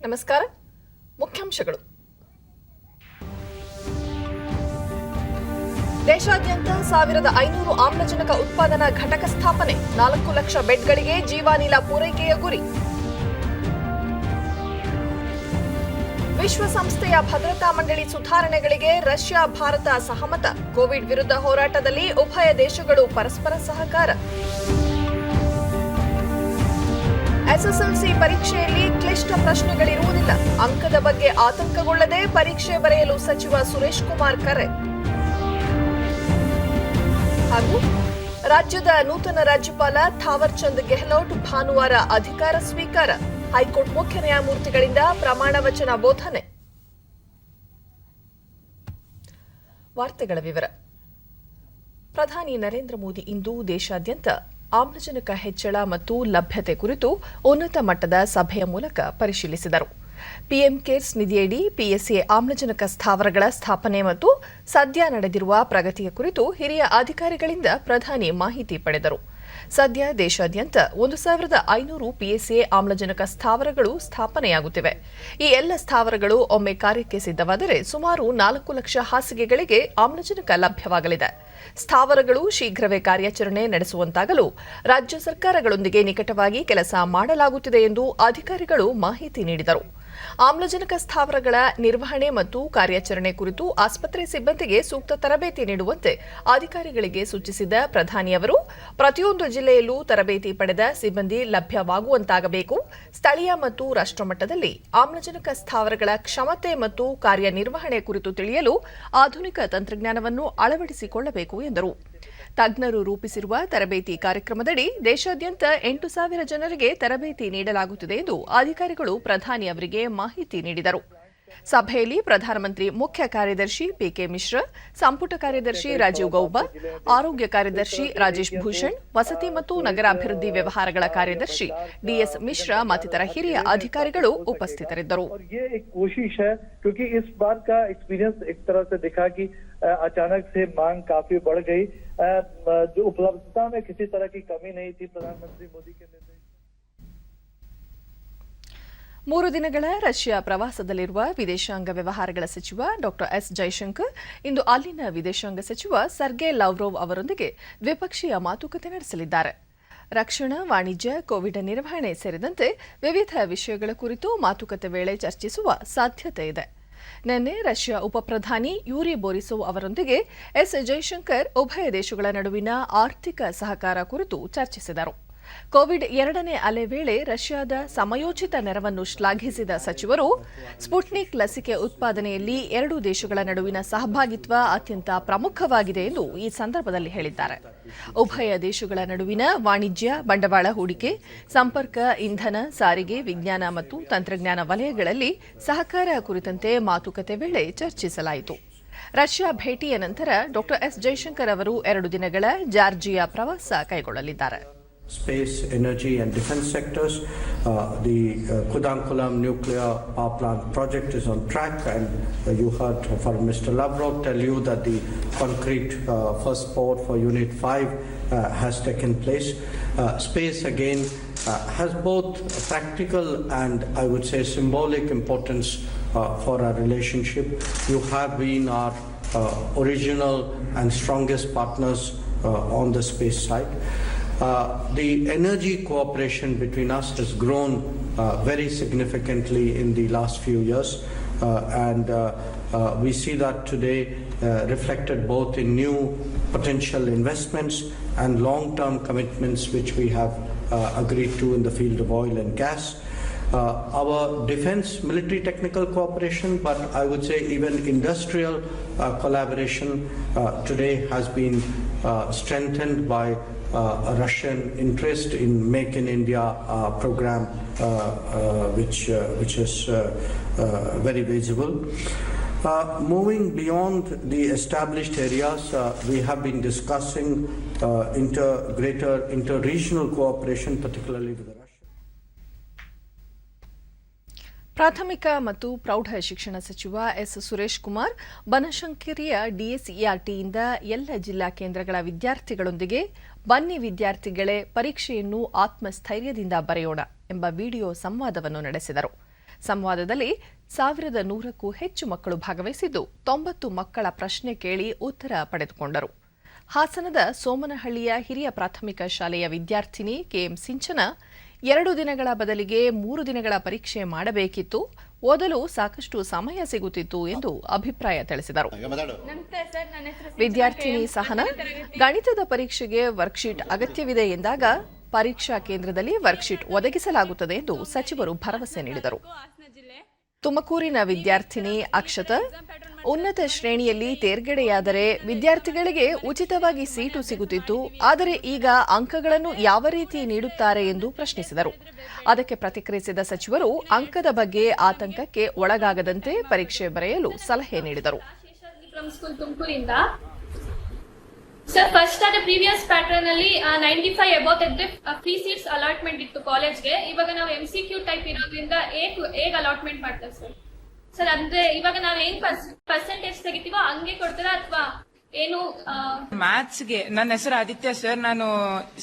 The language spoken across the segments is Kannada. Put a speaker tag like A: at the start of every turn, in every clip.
A: ನಮಸ್ಕಾರ. ಮುಖ್ಯಾಂಶಗಳು. ದೇಶಾದ್ಯಂತ 1500 ಆಮ್ಲಜನಕ ಉತ್ಪಾದನಾ ಘಟಕ ಸ್ಥಾಪನೆ, 4 ಲಕ್ಷ ಬೆಡ್ಗಳಿಗೆ ಜೀವಾನಿಲ ಪೂರೈಕೆಯ ಗುರಿ. ವಿಶ್ವಸಂಸ್ಥೆಯ ಭದ್ರತಾ ಮಂಡಳಿ ಸುಧಾರಣೆಗಳಿಗೆ ರಷ್ಯಾ ಭಾರತ ಸಹಮತ, ಕೋವಿಡ್ ವಿರುದ್ಧ ಹೋರಾಟದಲ್ಲಿ ಉಭಯ ದೇಶಗಳು ಪರಸ್ಪರ ಸಹಕಾರ. ಎಸ್ಎಸ್ಎಲ್ಸಿ ಪರೀಕ್ಷೆಯಲ್ಲಿ ಕ್ಲಿಷ್ಟ ಪ್ರಶ್ನೆಗಳಿರುವುದಿಲ್ಲ, ಅಂಕದ ಬಗ್ಗೆ ಆತಂಕಗೊಳ್ಳದೆ ಪರೀಕ್ಷೆ ಬರೆಯಲು ಸಚಿವ ಸುರೇಶ್ ಕುಮಾರ್ ಕರೆ. ಹಾಗೂ ರಾಜ್ಯದ ನೂತನ ರಾಜ್ಯಪಾಲ ಥಾವರ್ ಚಂದ್ ಗೆಹ್ಲೋಟ್ ಭಾನುವಾರ ಅಧಿಕಾರ ಸ್ವೀಕಾರ, ಹೈಕೋರ್ಟ್ ಮುಖ್ಯ ನ್ಯಾಯಮೂರ್ತಿಗಳಿಂದ ಪ್ರಮಾಣ ವಚನ ಬೋಧನೆ. ವಾರ್ತೆಗಳ ವಿವರ. ಪ್ರಧಾನಿ ನರೇಂದ್ರ ಮೋದಿ ಇಂದು ದೇಶಾದ್ಯಂತ ಆಮ್ಲಜನಕ ಹೆಚ್ಚಳ ಮತ್ತು ಲಭ್ಯತೆ ಕುರಿತು ಉನ್ನತ ಮಟ್ಟದ ಸಭೆಯ ಮೂಲಕ ಪರಿಶೀಲಿಸಿದರು. ಪಿಎಂ ಕೇರ್ಸ್ ನಿಧಿಯಡಿ ಪಿಎಸ್ಎ ಆಮ್ಲಜನಕ ಸ್ಥಾವರಗಳ ಸ್ಥಾಪನೆ ಮತ್ತು ಸದ್ಯ ನಡೆದಿರುವ ಪ್ರಗತಿಯ ಕುರಿತು ಹಿರಿಯ ಅಧಿಕಾರಿಗಳಿಂದ ಪ್ರಧಾನಿ ಮಾಹಿತಿ ಪಡೆದರು. ಸದ್ಯ ದೇಶಾದ್ಯಂತ 1500 ಪಿಎಸ್ಎ ಆಮ್ಲಜನಕ ಸ್ಥಾವರಗಳು ಸ್ಥಾಪನೆಯಾಗುತ್ತಿವೆ. ಈ ಎಲ್ಲ ಸ್ಥಾವರಗಳು ಒಮ್ಮೆ ಕಾರ್ಯಕ್ಕೆ ಸಿದ್ಧವಾದರೆ ಸುಮಾರು 4 ಲಕ್ಷ ಹಾಸಿಗೆಗಳಿಗೆ ಆಮ್ಲಜನಕ ಲಭ್ಯವಾಗಲಿದೆ. ಸ್ಥಾವರಗಳು ಶೀಘ್ರವೇ ಕಾರ್ಯಾಚರಣೆ ನಡೆಸುವಂತಾಗಲು ರಾಜ್ಯ ಸರ್ಕಾರಗಳೊಂದಿಗೆ ನಿಕಟವಾಗಿ ಕೆಲಸ ಮಾಡಲಾಗುತ್ತಿದೆ ಎಂದು ಅಧಿಕಾರಿಗಳು ಮಾಹಿತಿ ನೀಡಿದರು. ಆಮ್ಲಜನಕ ಸ್ಥಾವರಗಳ ನಿರ್ವಹಣೆ ಮತ್ತು ಕಾರ್ಯಾಚರಣೆ ಕುರಿತು ಆಸ್ಪತ್ರೆ ಸಿಬ್ಬಂದಿಗೆ ಸೂಕ್ತ ತರಬೇತಿ ನೀಡುವಂತೆ ಅಧಿಕಾರಿಗಳಿಗೆ ಸೂಚಿಸಿದ ಪ್ರಧಾನಿಯವರು, ಪ್ರತಿಯೊಂದು ಜಿಲ್ಲೆಯಲ್ಲೂ ತರಬೇತಿ ಪಡೆದ ಸಿಬ್ಬಂದಿ ಲಭ್ಯವಾಗುವಂತಾಗಬೇಕು. ಸ್ಥಳೀಯ ಮತ್ತು ರಾಷ್ಟ್ರಮಟ್ಟದಲ್ಲಿ ಆಮ್ಲಜನಕ ಸ್ಥಾವರಗಳ ಕ್ಷಮತೆ ಮತ್ತು ಕಾರ್ಯನಿರ್ವಹಣೆ ಕುರಿತು ತಿಳಿಯಲು ಆಧುನಿಕ ತಂತ್ರಜ್ಞಾನವನ್ನು ಅಳವಡಿಸಿಕೊಳ್ಳಬೇಕು ಎಂದರು. ತಜ್ಞರು ರೂಪಿಸಿರುವ ತರಬೇತಿ ಕಾರ್ಯಕ್ರಮದಡಿ ದೇಶಾದ್ಯಂತ 8,000 ಜನರಿಗೆ ತರಬೇತಿ ನೀಡಲಾಗುತ್ತಿದೆ ಎಂದು ಅಧಿಕಾರಿಗಳು ಪ್ರಧಾನಿ ಅವರಿಗೆ ಮಾಹಿತಿ ನೀಡಿದರು. ಸಭೆಯಲ್ಲಿ ಪ್ರಧಾನಮಂತ್ರಿ ಮುಖ್ಯ ಕಾರ್ಯದರ್ಶಿ ಪಿಕೆ ಮಿಶ್ರಾ, ಸಂಪುಟ ಕಾರ್ಯದರ್ಶಿ ರಾಜೀವ್ ಗೌಬಾ, ಆರೋಗ್ಯ ಕಾರ್ಯದರ್ಶಿ ರಾಜೇಶ್ ಭೂಷಣ್, ವಸತಿ ಮತ್ತು ನಗರಾಭಿವೃದ್ಧಿ ವ್ಯವಹಾರಗಳ ಕಾರ್ಯದರ್ಶಿ ಡಿಎಸ್ ಮಿಶ್ರಾ ಮತ್ತಿತರ ಹಿರಿಯ ಅಧಿಕಾರಿಗಳು ಉಪಸ್ಥಿತರಿದ್ದರು.
B: अचानक से मांग काफी बढ़ गई, जो उपलब्धता में किसी तरह की कमी नहीं थी. प्रधानमंत्री मोदी के निर्देश.
A: 3 ದಿನಗಳ ರಷ್ಯಾ ಪ್ರವಾಸದಲ್ಲಿರುವ ವಿದೇಶಾಂಗ ವ್ಯವಹಾರಗಳ ಸಚಿವ ಡಾ ಎಸ್ ಜೈಶಂಕರ್ ಇಂದು ಅಲ್ಲಿನ ವಿದೇಶಾಂಗ ಸಚಿವ ಸರ್ಗೇ ಲಾವ್ರೋವ್ ಅವರೊಂದಿಗೆ ದ್ವಿಪಕ್ಷೀಯ ಮಾತುಕತೆ ನಡೆಸಲಿದ್ದಾರೆ. ರಕ್ಷಣಾ, ವಾಣಿಜ್ಯ, ಕೋವಿಡ್ ನಿರ್ವಹಣೆ ಸೇರಿದಂತೆ ವಿವಿಧ ವಿಷಯಗಳ ಕುರಿತು ಮಾತುಕತೆ ವೇಳೆ ಚರ್ಚಿಸುವ ಸಾಧ್ಯತೆ ಇದೆ. ನಿನ್ನೆ ರಷ್ಯಾ ಉಪಪ್ರಧಾನಿ ಯೂರಿ ಬೋರಿಸೋವ್ ಅವರೊಂದಿಗೆ ಎಸ್ ಜೈಶಂಕರ್ ಉಭಯ ದೇಶಗಳ ನಡುವಿನ ಆರ್ಥಿಕ ಸಹಕಾರ ಕುರಿತು ಚರ್ಚಿಸಿದರು. ಕೋವಿಡ್ 2ನೇ ಅಲೆ ವೇಳೆ ರಷ್ಯಾದ ಸಮಯೋಚಿತ ನೆರವನ್ನು ಶ್ಲಾಘಿಸಿದ ಸಚಿವರು, ಸ್ಪುಟ್ನಿಕ್ ಲಸಿಕೆ ಉತ್ಪಾದನೆಯಲ್ಲಿ 2 ದೇಶಗಳ ನಡುವಿನ ಸಹಭಾಗಿತ್ವ ಅತ್ಯಂತ ಪ್ರಮುಖವಾಗಿದೆ ಎಂದು ಈ ಸಂದರ್ಭದಲ್ಲಿ ಹೇಳಿದ್ದಾರೆ. ಉಭಯ ದೇಶಗಳ ನಡುವಿನ ವಾಣಿಜ್ಯ, ಬಂಡವಾಳ ಹೂಡಿಕೆ, ಸಂಪರ್ಕ, ಇಂಧನ, ಸಾರಿಗೆ, ವಿಜ್ಞಾನ ಮತ್ತು ತಂತ್ರಜ್ಞಾನ ವಲಯಗಳಲ್ಲಿ ಸಹಕಾರ ಕುರಿತಂತೆ ಮಾತುಕತೆ ವೇಳೆ ಚರ್ಚಿಸಲಾಯಿತು. ರಷ್ಯಾ ಭೇಟಿಯ ನಂತರ ಡಾ ಎಸ್ ಜೈಶಂಕರ್ ಅವರು 2 ದಿನಗಳ ಜಾರ್ಜಿಯಾ ಪ್ರವಾಸ ಕೈಗೊಳ್ಳಲಿದ್ದಾರೆ.
C: Space, energy and defense sectors. The Kudankulam nuclear power plant project is on track, and you heard from Mr. Lavrov tell you that the concrete first pour for Unit 5 has taken place. Space again has both practical and I would say symbolic importance for our relationship. You have been our original and strongest partners on the space side. The energy cooperation between us has grown very significantly in the last few years, and we see that today reflected both in new potential investments and long-term commitments which we have agreed to in the field of oil and gas. Our defense military technical cooperation, but I would say even industrial collaboration today has been strengthened by a Russian interest in Make in India program, which is very visible. Moving beyond the established areas, we have been discussing greater inter-regional cooperation, particularly with Russia.
A: ಪ್ರಾಥಮಿಕ ಮತ್ತು ಪ್ರೌಢ ಶಿಕ್ಷಣ ಸಚಿವ ಎಸ್ ಸುರೇಶ್ ಕುಮಾರ್ ಬನಶಂಕರಿಯ ಡಿಎಸ್ಇಆರ್ಟಿಯಿಂದ ಎಲ್ಲ ಜಿಲ್ಲಾ ಕೇಂದ್ರಗಳ ವಿದ್ಯಾರ್ಥಿಗಳೊಂದಿಗೆ ಬನ್ನಿ ವಿದ್ಯಾರ್ಥಿಗಳೇ ಪರೀಕ್ಷೆಯನ್ನು ಆತ್ಮಸ್ಥೈರ್ಯದಿಂದ ಬರೆಯೋಣ ಎಂಬ ವಿಡಿಯೋ ಸಂವಾದವನ್ನು ನಡೆಸಿದರು. ಸಂವಾದದಲ್ಲಿ 1,100ಕ್ಕೂ ಹೆಚ್ಚು ಮಕ್ಕಳು ಭಾಗವಹಿಸಿದ್ದು 90 ಮಕ್ಕಳ ಪ್ರಶ್ನೆ ಕೇಳಿ ಉತ್ತರ ಪಡೆದುಕೊಂಡರು. ಹಾಸನದ ಸೋಮನಹಳ್ಳಿಯ ಹಿರಿಯ ಪ್ರಾಥಮಿಕ ಶಾಲೆಯ ವಿದ್ಯಾರ್ಥಿನಿ ಕೆಎಂ ಸಿಂಚನ 2 ದಿನಗಳ ಬದಲಿಗೆ 3 ದಿನಗಳ ಪರೀಕ್ಷೆ ಮಾಡಬೇಕಿತ್ತು, ಓದಲು ಸಾಕಷ್ಟು ಸಮಯ ಸಿಗುತ್ತಿತ್ತು ಎಂದು ಅಭಿಪ್ರಾಯ ತಿಳಿಸಿದರು. ವಿದ್ಯಾರ್ಥಿನಿ ಸಹನ ಗಣಿತದ ಪರೀಕ್ಷೆಗೆ ವರ್ಕ್ಶೀಟ್ ಅಗತ್ಯವಿದೆ ಎಂದಾಗ ಪರೀಕ್ಷಾ ಕೇಂದ್ರದಲ್ಲಿ ವರ್ಕ್ಶೀಟ್ ಒದಗಿಸಲಾಗುತ್ತದೆ ಎಂದು ಸಚಿವರು ಭರವಸೆ ನೀಡಿದರು. ತುಮಕೂರಿನ ವಿದ್ಯಾರ್ಥಿನಿ ಅಕ್ಷತಾ ಉನ್ನತ ಶ್ರೇಣಿಯಲ್ಲಿ ತೇರ್ಗಡೆಯಾದರೆ ವಿದ್ಯಾರ್ಥಿಗಳಿಗೆ ಉಚಿತವಾಗಿ ಸೀಟು ಸಿಗುತ್ತಿತ್ತು, ಆದರೆ ಈಗ ಅಂಕಗಳನ್ನು ಯಾವ ರೀತಿ ನೀಡುತ್ತಾರೆ ಎಂದು ಪ್ರಶ್ನಿಸಿದರು. ಅದಕ್ಕೆ ಪ್ರತಿಕ್ರಿಯಿಸಿದ ಸಚಿವರು ಅಂಕದ ಬಗ್ಗೆ ಆತಂಕಕ್ಕೆ ಒಳಗಾಗದಂತೆ ಪರೀಕ್ಷೆ ಬರೆಯಲು ಸಲಹೆ ನೀಡಿದರು.
D: ಸರ್, ಫಸ್ಟ್ ಅದೇ ಪ್ರೀವಿಯಸ್ ಪ್ಯಾಟರ್ನ್ ಅಲ್ಲಿ 95 ಅಬೌವ್ ತೆಗೆದ್ರೆ ಫ್ರೀ ಸೀಟ್ಸ್ ಅಲಾಟ್ಮೆಂಟ್ ಇತ್ತು ಕಾಲೇಜ್ಗೆ. ಇವಾಗ ನಾವು MCQ ಟೈಪ್ ಇರೋದ್ರಿಂದ ಹೇಗ್ ಅಲಾಟ್ಮೆಂಟ್ ಮಾಡ್ತಾರೆ ಸರ್? ಅಂದ್ರೆ ಇವಾಗ ನಾವು ಏನ್ ಪರ್ಸೆಂಟೇಜ್ ತೆಗಿತೀವೋ ಹಂಗೆ ಕೊಡ್ತಾರ ಅಥವಾ ಏನು?
E: ಮ್ಯಾಥ್ಸ್ಗೆ ನನ್ನ ಹೆಸರು ಆದಿತ್ಯ ಸರ್, ನಾನು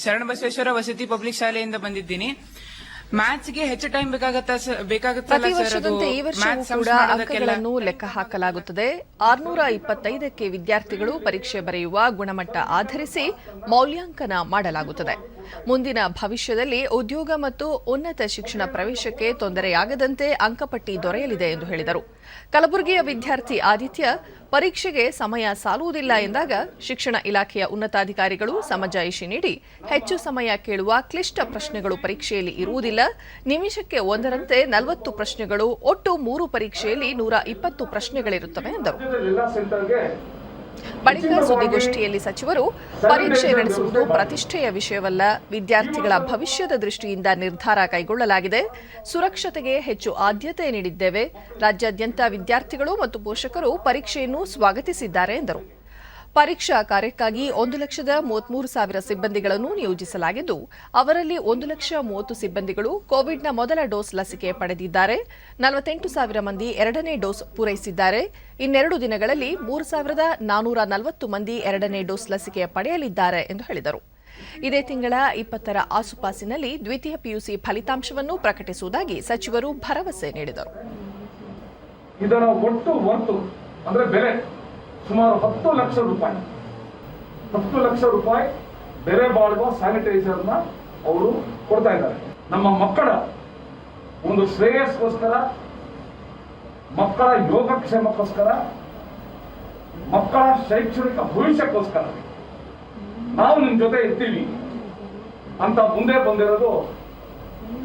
E: ಶರಣ ಬಸವೇಶ್ವರ ವಸತಿ ಪಬ್ಲಿಕ್ ಶಾಲೆಯಿಂದ ಬಂದಿದ್ದೀನಿ. ಮ್ಯಾಥ್ಸ್ಗೆ ಹೆಚ್ಚು ಟೈಮ್
A: ಪ್ರತಿ ವರ್ಷದಂತೆ ಈ ವರ್ಷವೂ ಕೂಡ ಅಂಕಗಳನ್ನು ಲೆಕ್ಕ ಹಾಕಲಾಗುತ್ತದೆ. 625ಕ್ಕೆ ವಿದ್ಯಾರ್ಥಿಗಳು ಪರೀಕ್ಷೆ ಬರೆಯುವ ಗುಣಮಟ್ಟ ಆಧರಿಸಿ ಮೌಲ್ಯಾಂಕನ ಮಾಡಲಾಗುತ್ತದೆ. ಮುಂದಿನ ಭವಿಷ್ಯದಲ್ಲಿ ಉದ್ಯೋಗ ಮತ್ತು ಉನ್ನತ ಶಿಕ್ಷಣ ಪ್ರವೇಶಕ್ಕೆ ತೊಂದರೆಯಾಗದಂತೆ ಅಂಕಪಟ್ಟಿ ದೊರೆಯಲಿದೆ ಎಂದು ಹೇಳಿದರು. ಕಲಬುರಗಿಯ ವಿದ್ಯಾರ್ಥಿ ಆದಿತ್ಯ ಪರೀಕ್ಷೆಗೆ ಸಮಯ ಸಾಲುವುದಿಲ್ಲ ಎಂದಾಗ ಶಿಕ್ಷಣ ಇಲಾಖೆಯ ಉನ್ನತಾಧಿಕಾರಿಗಳು ಸಮಜಾಯಿಷಿ ನೀಡಿ ಹೆಚ್ಚು ಸಮಯ ಕೇಳುವ ಕ್ಲಿಷ್ಟ ಪ್ರಶ್ನೆಗಳು ಪರೀಕ್ಷೆಯಲ್ಲಿ ಇರುವುದಿಲ್ಲ, ನಿಮಿಷಕ್ಕೆ 1ರಂತೆ 40 ಪ್ರಶ್ನೆಗಳು, ಒಟ್ಟು 3 ಪರೀಕ್ಷೆಯಲ್ಲಿ 120 ಪ್ರಶ್ನೆಗಳಿರುತ್ತವೆ ಎಂದರು. ಬಳಿಕ ಸುದ್ದಿಗೋಷ್ಠಿಯಲ್ಲಿ ಸಚಿವರು ಪರೀಕ್ಷೆ ನಡೆಸುವುದು ಪ್ರತಿಷ್ಠೆಯ ವಿಷಯವಲ್ಲ, ವಿದ್ಯಾರ್ಥಿಗಳ ಭವಿಷ್ಯದ ದೃಷ್ಟಿಯಿಂದ ನಿರ್ಧಾರ ಕೈಗೊಳ್ಳಲಾಗಿದೆ, ಸುರಕ್ಷತೆಗೆ ಹೆಚ್ಚು ಆದ್ಯತೆ ನೀಡಿದ್ದೇವೆ, ರಾಜ್ಯಾದ್ಯಂತ ವಿದ್ಯಾರ್ಥಿಗಳು ಮತ್ತು ಪೋಷಕರು ಪರೀಕ್ಷೆಯನ್ನು ಸ್ವಾಗತಿಸಿದ್ದಾರೆ ಎಂದರು. ಪರೀಕ್ಷಾ ಕಾರ್ಯಕ್ಕಾಗಿ 1,33,000 ಸಿಬ್ಬಂದಿಗಳನ್ನು ನಿಯೋಜಿಸಲಾಗಿದ್ದು, ಅವರಲ್ಲಿ 1,30,000 ಸಿಬ್ಬಂದಿಗಳು ಕೋವಿಡ್ನ ಮೊದಲ ಡೋಸ್ ಲಸಿಕೆ ಪಡೆದಿದ್ದಾರೆ. 48,000 ಮಂದಿ 2ನೇ ಡೋಸ್ ಪೂರೈಸಿದ್ದಾರೆ. ಇನ್ನೆರಡು ದಿನಗಳಲ್ಲಿ 3,440 ಮಂದಿ 2ನೇ ಡೋಸ್ ಲಸಿಕೆ ಪಡೆಯಲಿದ್ದಾರೆ ಎಂದು ಹೇಳಿದರು. ಇದೇ ತಿಂಗಳ 20ರ ಆಸುಪಾಸಿನಲ್ಲಿ ದ್ವಿತೀಯ PUC ಫಲಿತಾಂಶವನ್ನು ಪ್ರಕಟಿಸುವುದಾಗಿ ಸಚಿವರು ಭರವಸೆ ನೀಡಿದರು.
F: ಇದರ ಒಟ್ಟು ಅಂದ್ರೆ ಬೆಲೆ ಸುಮಾರು 10 ಲಕ್ಷ ರೂಪಾಯಿ, 10 ಲಕ್ಷ ರೂಪಾಯಿ ಬೆಲೆ ಬಾಳುವ ಸ್ಯಾನಿಟೈಸರ್ನ ಅವರು ಕೊಡ್ತಾ ಇದ್ದಾರೆ. ನಮ್ಮ ಮಕ್ಕಳ ಒಂದು ಶ್ರೇಯಸ್ಗೋಸ್ಕರ, ಮಕ್ಕಳ ಯೋಗಕ್ಷೇಮಕ್ಕೋಸ್ಕರ, ಮಕ್ಕಳ ಶೈಕ್ಷಣಿಕ ಭವಿಷ್ಯಕ್ಕೋಸ್ಕರ ನಾವು ನಿಮ್ ಜೊತೆ ಇರ್ತೀವಿ ಅಂತ ಮುಂದೆ ಬಂದಿರೋದು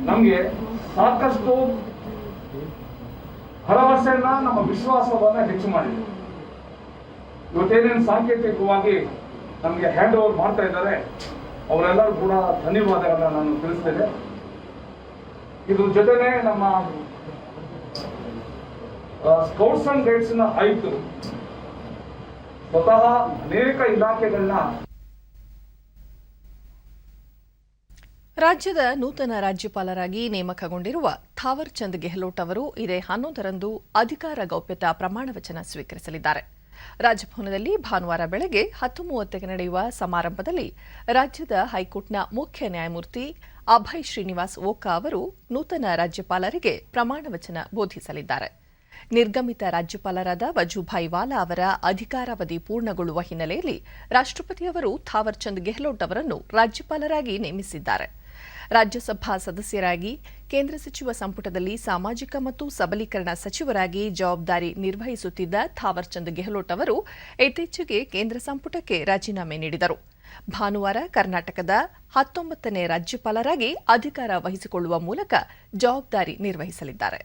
F: ನಮ್ಗೆ ಸಾಕಷ್ಟು ಭರವಸೆಯನ್ನ, ನಮ್ಮ ವಿಶ್ವಾಸವನ್ನ ಹೆಚ್ಚು ಮಾಡಿದೆ. ಇವತ್ತೇನೇನು ಸಾಂಕೇತಿಕವಾಗಿ ನಮಗೆ ಹ್ಯಾಂಡ್ ಓವರ್ ಮಾಡ್ತಾ ಇದ್ದಾರೆ ಅವರೆಲ್ಲರೂ ಕೂಡ ಧನ್ಯವಾದಗಳನ್ನ ನಾನು ತಿಳಿಸ್ತೇನೆ. ಇದ್ರ ಜೊತೆನೆ ನಮ್ಮ ಸ್ಕೌಟ್ಸ್ ಅಂಡ್ ಗೈಡ್ಸ್ ನ ಆಯುಕ್ತರು ಸ್ವತಃ ಅನೇಕ ಇಲಾಖೆಗಳನ್ನ
A: ರಾಜ್ಯದ ನೂತನ ರಾಜ್ಯಪಾಲರಾಗಿ ನೇಮಕಗೊಂಡಿರುವ ಥಾವರ್ ಚಂದ್ ಗೆಹ್ಲೋಟ್ ಅವರು ಇದೇ 11ರಂದು ಅಧಿಕಾರ ಗೌಪ್ಯತಾ ಪ್ರಮಾಣ ವಚನ ಸ್ವೀಕರಿಸಲಿದ್ದಾರೆ. ರಾಜಭವನದಲ್ಲಿ ಭಾನುವಾರ ಬೆಳಗ್ಗೆ 10:30ಕ್ಕೆ ನಡೆಯುವ ಸಮಾರಂಭದಲ್ಲಿ ರಾಜ್ಯದ ಹೈಕೋರ್ಟ್ನ ಮುಖ್ಯ ನ್ಯಾಯಮೂರ್ತಿ ಅಭಯ್ ಶ್ರೀನಿವಾಸ್ ಓಕಾ ಅವರು ನೂತನ ರಾಜ್ಯಪಾಲರಿಗೆ ಪ್ರಮಾಣ ವಚನ ಬೋಧಿಸಲಿದ್ದಾರೆ. ನಿರ್ಗಮಿತ ರಾಜ್ಯಪಾಲರಾದ ವಜೂಭಾಯಿ ವಾಲಾ ಅವರ ಅಧಿಕಾರಾವಧಿ ಪೂರ್ಣಗೊಳ್ಳುವ ಹಿನ್ನೆಲೆಯಲ್ಲಿ ರಾಷ್ಟ್ರಪತಿಯವರು ಥಾವರ್ ಚಂದ್ ಗೆಹ್ಲೋಟ್ ಅವರನ್ನು ರಾಜ್ಯಪಾಲರಾಗಿ ನೇಮಿಸಿದ್ದಾರೆ. ರಾಜ್ಯಸಭಾ ಸದಸ್ಯರಾಗಿ, ಕೇಂದ್ರ ಸಚಿವ ಸಂಪುಟದಲ್ಲಿ ಸಾಮಾಜಿಕ ಮತ್ತು ಸಬಲೀಕರಣ ಸಚಿವರಾಗಿ ಜವಾಬ್ದಾರಿ ನಿರ್ವಹಿಸುತ್ತಿದ್ದ ಥಾವರ್ ಚಂದ್ ಗೆಹ್ಲೋಟ್ ಅವರು ಇತ್ತೀಚೆಗೆ ಕೇಂದ್ರ ಸಂಪುಟಕ್ಕೆ ರಾಜೀನಾಮೆ ನೀಡಿದರು. ಭಾನುವಾರ ಕರ್ನಾಟಕದ 19ನೇ ರಾಜ್ಯಪಾಲರಾಗಿ ಅಧಿಕಾರ ವಹಿಸಿಕೊಳ್ಳುವ ಮೂಲಕ ಜವಾಬ್ದಾರಿ ನಿರ್ವಹಿಸಲಿದ್ದಾರೆ.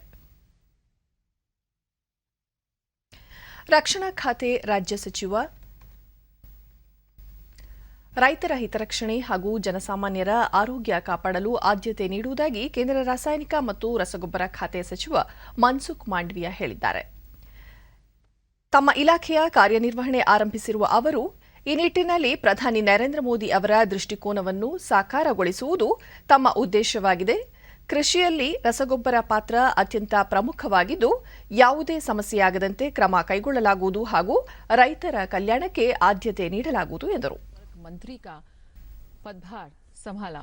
A: ರಕ್ಷಣಾ ಖಾತೆ ರಾಜ್ಯ ಸಚಿವ ರೈತರ ಹಿತರಕ್ಷಣೆ ಹಾಗೂ ಜನಸಾಮಾನ್ಯರ ಆರೋಗ್ಯ ಕಾಪಾಡಲು ಆದ್ಯತೆ ನೀಡುವುದಾಗಿ ಕೇಂದ್ರ ರಾಸಾಯನಿಕ ಮತ್ತು ರಸಗೊಬ್ಬರ ಖಾತೆ ಸಚಿವ ಮನ್ಸುಖ್ ಮಾಂಡವಿಯಾ ಹೇಳಿದ್ದಾರೆ. ತಮ್ಮ ಇಲಾಖೆಯ ಕಾರ್ಯನಿರ್ವಹಣೆ ಆರಂಭಿಸಿರುವ ಅವರು ಈ ನಿಟ್ಟಿನಲ್ಲಿ ಪ್ರಧಾನಿ ನರೇಂದ್ರ ಮೋದಿ ಅವರ ದೃಷ್ಟಿಕೋನವನ್ನು ಸಾಕಾರಗೊಳಿಸುವುದು ತಮ್ಮ ಉದ್ದೇಶವಾಗಿದೆ. ಕೃಷಿಯಲ್ಲಿ ರಸಗೊಬ್ಬರ ಪಾತ್ರ ಅತ್ಯಂತ ಪ್ರಮುಖವಾಗಿದ್ದು, ಯಾವುದೇ ಸಮಸ್ಯೆಯಾಗದಂತೆ ಕ್ರಮ ಕೈಗೊಳ್ಳಲಾಗುವುದು ಹಾಗೂ ರೈತರ ಕಲ್ಯಾಣಕ್ಕೆ ಆದ್ಯತೆ ನೀಡಲಾಗುವುದು ಎಂದರು.
G: मंत्री का पदभार संभाला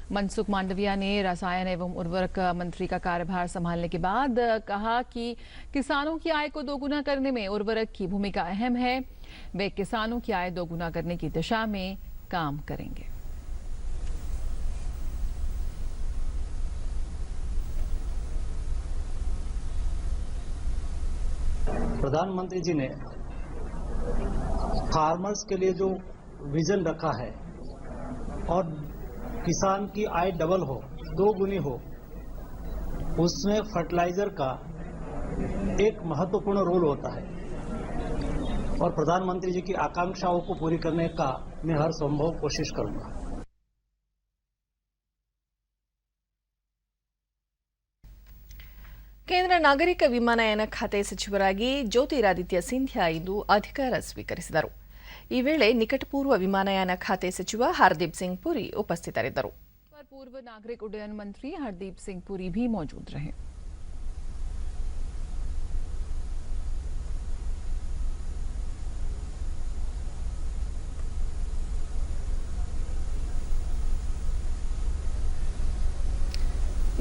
G: मनसुख मांडविया ने रसायन एवं उर्वरक मंत्री का कार्यभार संभालने के बाद कहा कि किसानों की आय को दोगुना करने में उर्वरक की भूमिका अहम है। वे किसानों की आय दोगुना करने की दिशा में काम करेंगे।
H: प्रधानमंत्री जी ने फार्मर्स के लिए जो विजन रखा है और किसान की आय डबल हो, दोगुनी हो, उसमें फर्टिलाइजर का एक महत्वपूर्ण रोल होता है और प्रधानमंत्री जी की आकांक्षाओं को पूरी करने का मैं हर संभव कोशिश करूंगा।
A: ಕೇಂದ್ರ ನಾಗರಿಕ ವಿಮಾನಯಾನ ಖಾತೆ ಸಚಿವರಾಗಿ ಜ್ಯೋತಿರಾದಿತ್ಯ ಸಿಂಧ್ಯಾ ಇಂದು ಅಧಿಕಾರ ಸ್ವೀಕರಿಸಿದರು. ಈ ವೇಳೆ ನಿಕಟಪೂರ್ವ ವಿಮಾನಯಾನ ಖಾತೆ ಸಚಿವ ಹರ್ದೀಪ್ ಸಿಂಗ್ ಪುರಿ ಉಪಸ್ಥಿತರಿದ್ದರು.
G: पूर्व नागरिक उड्डयन मंत्री हरदीप सिंह पुरी भी मौजूद रहे।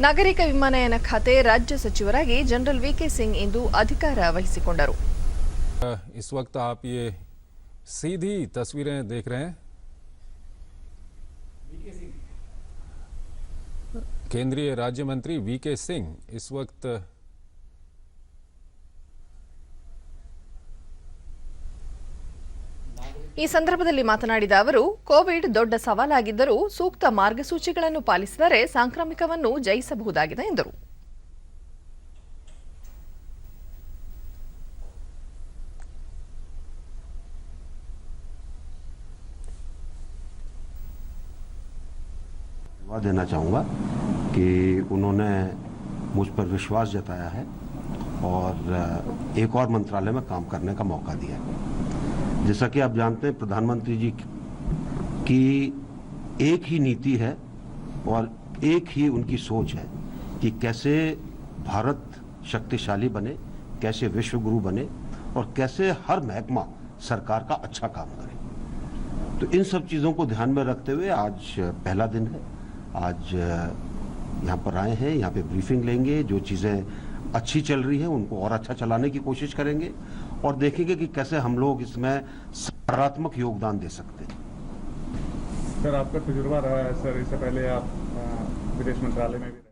A: ನಾಗರಿಕ ವಿಮಾನಯಾನ ಖಾತೆ ರಾಜ್ಯ ಸಚಿವರಾಗಿ ಜನರಲ್ ವಿಕೆ ಸಿಂಗ್ ಇಂದು ಅಧಿಕಾರ ವಹಿಸಿಕೊಂಡರು.
I: इस वक्त आप ये सीधी तस्वीरें देख रहे हैं। केंद्रीय राज्य मंत्री वीके सिंह इस वक्त
A: ಈ ಸಂದರ್ಭದಲ್ಲಿ ಮಾತನಾಡಿದ ಅವರು, ಕೋವಿಡ್ ದೊಡ್ಡ ಸವಾಲಾಗಿದ್ದರೂ ಸೂಕ್ತ ಮಾರ್ಗಸೂಚಿಗಳನ್ನು ಪಾಲಿಸಿದರೆ ಸಾಂಕ್ರಾಮಿಕವನ್ನು ಜಯಿಸಬಹುದಾಗಿದೆ ಎಂದರು.
J: देना चाहूँगा कि उन्होंने मुझ पर विश्वास जताया है और एक और मंत्रालय में काम करने का मौका दिया है। जैसा कि आप जानते हैं, प्रधानमंत्री जी की एक ही नीति है और एक ही उनकी सोच है कि कैसे भारत शक्तिशाली बने, कैसे विश्व गुरु बने और कैसे हर महकमा सरकार का अच्छा काम करे। तो इन सब चीज़ों को ध्यान में रखते हुए आज पहला दिन है। आज यहाँ पर आए हैं, यहाँ पे ब्रीफिंग लेंगे, जो चीज़ें अच्छी चल रही हैं उनको और अच्छा चलाने की कोशिश करेंगे और देखेंगे कि कैसे हम लोग इसमें सकारात्मक योगदान दे सकते हैं।
F: सर, आपका तजुर्बा रहा है सर, इससे पहले आप विदेश मंत्रालय में भी रहे।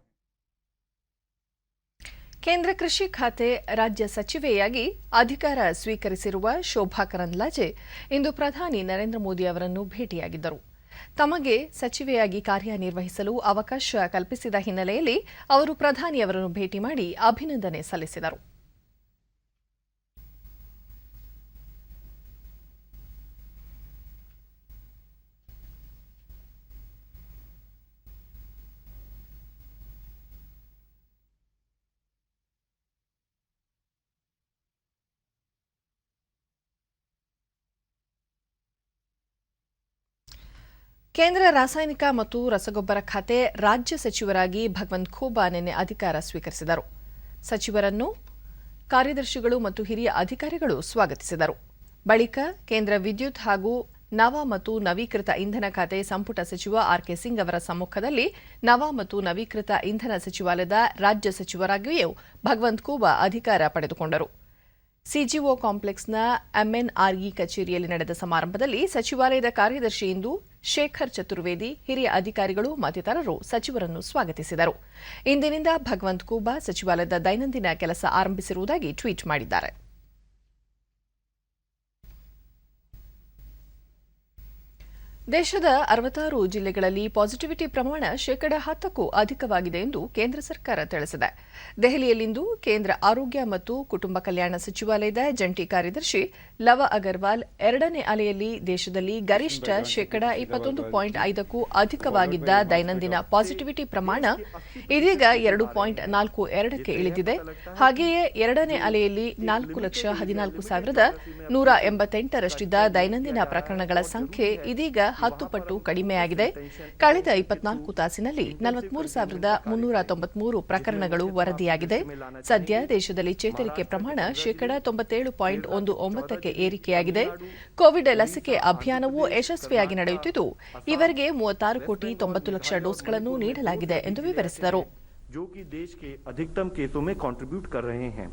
A: ಕೇಂದ್ರ ಕೃಷಿ ಖಾತೆ ರಾಜ್ಯ ಸಚಿವೆಯಾಗಿ ಅಧಿಕಾರ ಸ್ವೀಕರಿಸಿರುವ ಶೋಭಾ ಕರಂದ್ಲಾಜೆ ಇಂದು ಪ್ರಧಾನಿ ನರೇಂದ್ರ ಮೋದಿ ಅವರನ್ನು ಭೇಟಿಯಾಗಿದ್ದರು. ತಮಗೆ ಸಚಿವೆಯಾಗಿ ಕಾರ್ಯನಿರ್ವಹಿಸಲು ಅವಕಾಶ ಕಲ್ಪಿಸಿದ ಹಿನ್ನೆಲೆಯಲ್ಲಿ ಅವರು ಪ್ರಧಾನಿಯವರನ್ನು ಭೇಟಿ ಮಾಡಿ ಅಭಿನಂದನೆ ಸಲ್ಲಿಸಿದರು. ಕೇಂದ್ರ ರಾಸಾಯನಿಕ ಮತ್ತು ರಸಗೊಬ್ಬರ ಖಾತೆ ರಾಜ್ಯ ಸಚಿವರಾಗಿ ಭಗವಂತ್ ಖೂಬಾ ನಿನ್ನೆ ಅಧಿಕಾರ ಸ್ವೀಕರಿಸಿದರು. ಸಚಿವರನ್ನು ಕಾರ್ಯದರ್ಶಿಗಳು ಮತ್ತು ಹಿರಿಯ ಅಧಿಕಾರಿಗಳು ಸ್ವಾಗತಿಸಿದರು. ಬಳಿಕ ಕೇಂದ್ರ ವಿದ್ಯುತ್ ಹಾಗೂ ನವ ಮತ್ತು ನವೀಕೃತ ಇಂಧನ ಖಾತೆ ಸಂಪುಟ ಸಚಿವ ಆರ್ಕೆ ಸಿಂಗ್ ಅವರ ಸಮ್ಮುಖದಲ್ಲಿ ನವ ಮತ್ತು ನವೀಕೃತ ಇಂಧನ ಸಚಿವಾಲಯದ ರಾಜ್ಯ ಸಚಿವರಾಗಿಯೂ ಭಗವಂತ್ ಖೂಬಾ ಅಧಿಕಾರ ಪಡೆದುಕೊಂಡರು. ಸಿಜಿಒ ಕಾಂಪ್ಲೆಕ್ಸ್ನ ಎಂಎನ್ಆರ್ಇ ಕಚೇರಿಯಲ್ಲಿ ನಡೆದ ಸಮಾರಂಭದಲ್ಲಿ ಸಚಿವಾಲಯದ ಕಾರ್ಯದರ್ಶಿ ಇಂದು ಶೇಖರ್ ಚತುರ್ವೇದಿ, ಹಿರಿಯ ಅಧಿಕಾರಿಗಳು ಮತ್ತಿತರರು ಸಚಿವರನ್ನು ಸ್ವಾಗತಿಸಿದರು. ಇಂದಿನಿಂದ ಭಗವಂತ್ ಖೂಬಾ ಸಚಿವಾಲಯದ ದೈನಂದಿನ ಕೆಲಸ ಆರಂಭಿಸಿರುವುದಾಗಿ ಟ್ವೀಟ್ ಮಾಡಿದ್ದಾರೆ. ದೇಶದ 66 ಜಿಲ್ಲೆಗಳಲ್ಲಿ ಪಾಸಿಟಿವಿಟಿ ಪ್ರಮಾಣ 10% ಅಧಿಕವಾಗಿದೆ ಎಂದು ಕೇಂದ್ರ ಸರ್ಕಾರ ತಿಳಿಸಿದೆ. ದೆಹಲಿಯಲ್ಲಿಂದು ಕೇಂದ್ರ ಆರೋಗ್ಯ ಮತ್ತು ಕುಟುಂಬ ಕಲ್ಯಾಣ ಸಚಿವಾಲಯದ ಜಂಟಿ ಕಾರ್ಯದರ್ಶಿ ಲವ ಅಗರ್ವಾಲ್ ಎರಡನೇ ಅಲೆಯಲ್ಲಿ ದೇಶದಲ್ಲಿ ಗರಿಷ್ಠ 21.5ಕ್ಕೂ ಅಧಿಕವಾಗಿದ್ದ ದೈನಂದಿನ ಪಾಸಿಟಿವಿಟಿ ಪ್ರಮಾಣ ಇದೀಗ 2.42ಕ್ಕೆ ಇಳಿದಿದೆ. ಹಾಗೆಯೇ ಎರಡನೇ ಅಲೆಯಲ್ಲಿ 4,14,188ರಷ್ಟಿದ್ದ ದೈನಂದಿನ ಪ್ರಕರಣಗಳ ಸಂಖ್ಯೆ ಇದೀಗ 10 ಪಟ್ಟು ಕಡಿಮೆಯಾಗಿದೆ. ಕಳೆದ 24 ತಾಸಿನಲ್ಲಿ 43,393 ಪ್ರಕರಣಗಳು ವರದಿಯಾಗಿದೆ. ಸದ್ಯ ದೇಶದಲ್ಲಿ ಚೇತರಿಕೆ ಪ್ರಮಾಣ 97.19% ಏರಿಕೆಯಾಗಿದೆ. ಕೋವಿಡ್ ಲಸಿಕೆ ಅಭಿಯಾನವೂ ಯಶಸ್ವಿಯಾಗಿ ನಡೆಯುತ್ತಿದ್ದು ಈವರೆಗೆ 36 ಕೋಟಿ 90 ಲಕ್ಷ ಡೋಸ್ಗಳನ್ನು ನೀಡಲಾಗಿದೆ ಎಂದು ವಿವರಿಸಿದರು.
K: जो कि देश के अधिकतम केसों में कंट्रीब्यूट कर रहे हैं।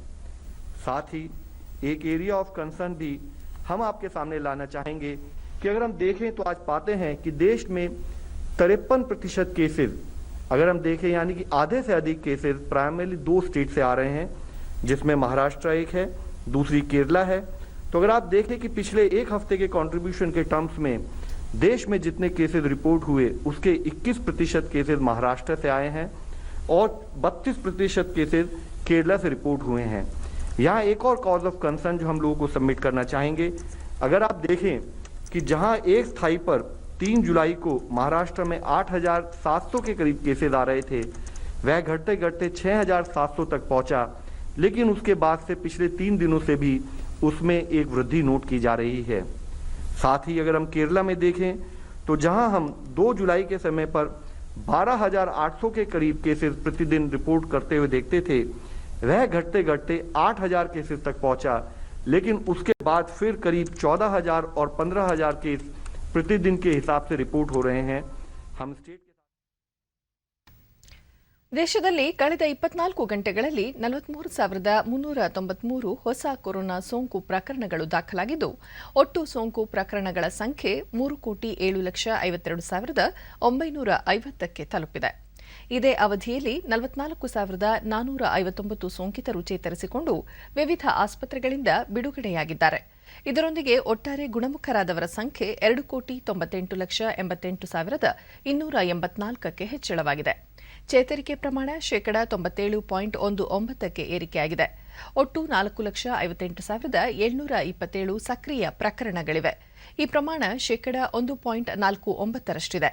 K: साथ ही एक एरिया ऑफ कंसर्न भी हम आपके सामने लाना चाहेंगे कि अगर हम देखें तो आज पाते हैं कि देश में 53% केसेस, अगर हम देखें यानी कि आधे से अधिक केसेस प्राइमरली 2 स्टेट से आ रहे हैं, जिसमें महाराष्ट्र एक है, दूसरी केरला है। तो अगर आप देखें कि पिछले एक हफ्ते के कंट्रीब्यूशन के टर्म्स में देश में जितने केसेस रिपोर्ट हुए उसके 21% केसेस महाराष्ट्र से आए हैं और 32% केसेस केरला से रिपोर्ट हुए हैं। यहाँ एक और कॉज ऑफ कंसर्न जो हम लोगों को सबमिट करना चाहेंगे, अगर आप देखें कि जहाँ एक स्थाई पर 3 जुलाई को महाराष्ट्र में 8,700 के करीब केसेस आ रहे थे, वह घटते घटते 6,700 तक पहुंचा, लेकिन उसके बाद से पिछले 3 दिनों से भी उसमें एक वृद्धि नोट की जा रही है। साथ ही अगर हम केरला में देखें तो जहां हम 2 जुलाई के समय पर 12,800 के करीब केसेस प्रतिदिन रिपोर्ट करते हुए देखते थे, वह घटते घटते 8,000 केसेस तक पहुंचा, लेकिन उसके बाद फिर करीब 14,000 और 15,000 केस प्रतिदिन के हिसाब से रिपोर्ट हो रहे हैं। हम स्टेट
A: ದೇಶದಲ್ಲಿ ಕಳೆದ 24 ಗಂಟೆಗಳಲ್ಲಿ 43,393 ಹೊಸ ಕೊರೋನಾ ಸೋಂಕು ಪ್ರಕರಣಗಳು ದಾಖಲಾಗಿದ್ದು ಒಟ್ಟು ಸೋಂಕು ಪ್ರಕರಣಗಳ ಸಂಖ್ಯೆ 3,07,52,950ಕ್ಕೆ ತಲುಪಿದೆ. ಇದೇ ಅವಧಿಯಲ್ಲಿ 44,459 ಸೋಂಕಿತರು ಚೇತರಿಸಿಕೊಂಡು ವಿವಿಧ ಆಸ್ಪತ್ರೆಗಳಿಂದ ಬಿಡುಗಡೆಯಾಗಿದ್ದಾರೆ. ಇದರೊಂದಿಗೆ ಒಟ್ಟಾರೆ ಗುಣಮುಖರಾದವರ ಸಂಖ್ಯೆ 2,98,88,284ಕ್ಕೆ ಹೆಚ್ಚಳವಾಗಿದೆ. ಚೇತರಿಕೆ ಪ್ರಮಾಣ 97.19% ಏರಿಕೆಯಾಗಿದೆ. ಒಟ್ಟು 4,58,727 ಸಕ್ರಿಯ ಪ್ರಕರಣಗಳಿವೆ. ಈ ಪ್ರಮಾಣ 1.49%ರಷ್ಟಿದೆ.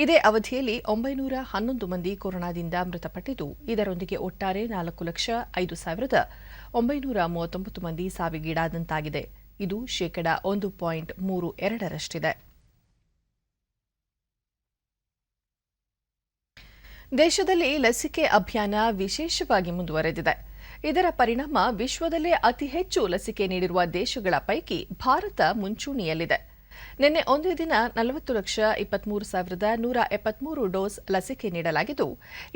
A: ಇದೇ ಅವಧಿಯಲ್ಲಿ 911 ಮಂದಿ ಕೊರೋನಾದಿಂದ ಮೃತಪಟ್ಟಿದ್ದು ಇದರೊಂದಿಗೆ ಒಟ್ಟಾರೆ 4,05,939 ಮಂದಿ ಸಾವಿಗೀಡಾದಂತಾಗಿದೆ. ಇದು 1.32%ರಷ್ಟಿದೆ. ದೇಶದಲ್ಲಿ ಲಸಿಕೆ ಅಭಿಯಾನ ವಿಶೇಷವಾಗಿ ಮುಂದುವರೆದಿದೆ. ಇದರ ಪರಿಣಾಮ ವಿಶ್ವದಲ್ಲೇ ಅತಿ ಹೆಚ್ಚು ಲಸಿಕೆ ನೀಡಿರುವ ದೇಶಗಳ ಪೈಕಿ ಭಾರತ ಮುಂಚೂಣಿಯಲ್ಲಿದೆ. ನಿನ್ನೆ ಒಂದೇ ದಿನ 40,23,173 ಡೋಸ್ ಲಸಿಕೆ ನೀಡಲಾಗಿದ್ದು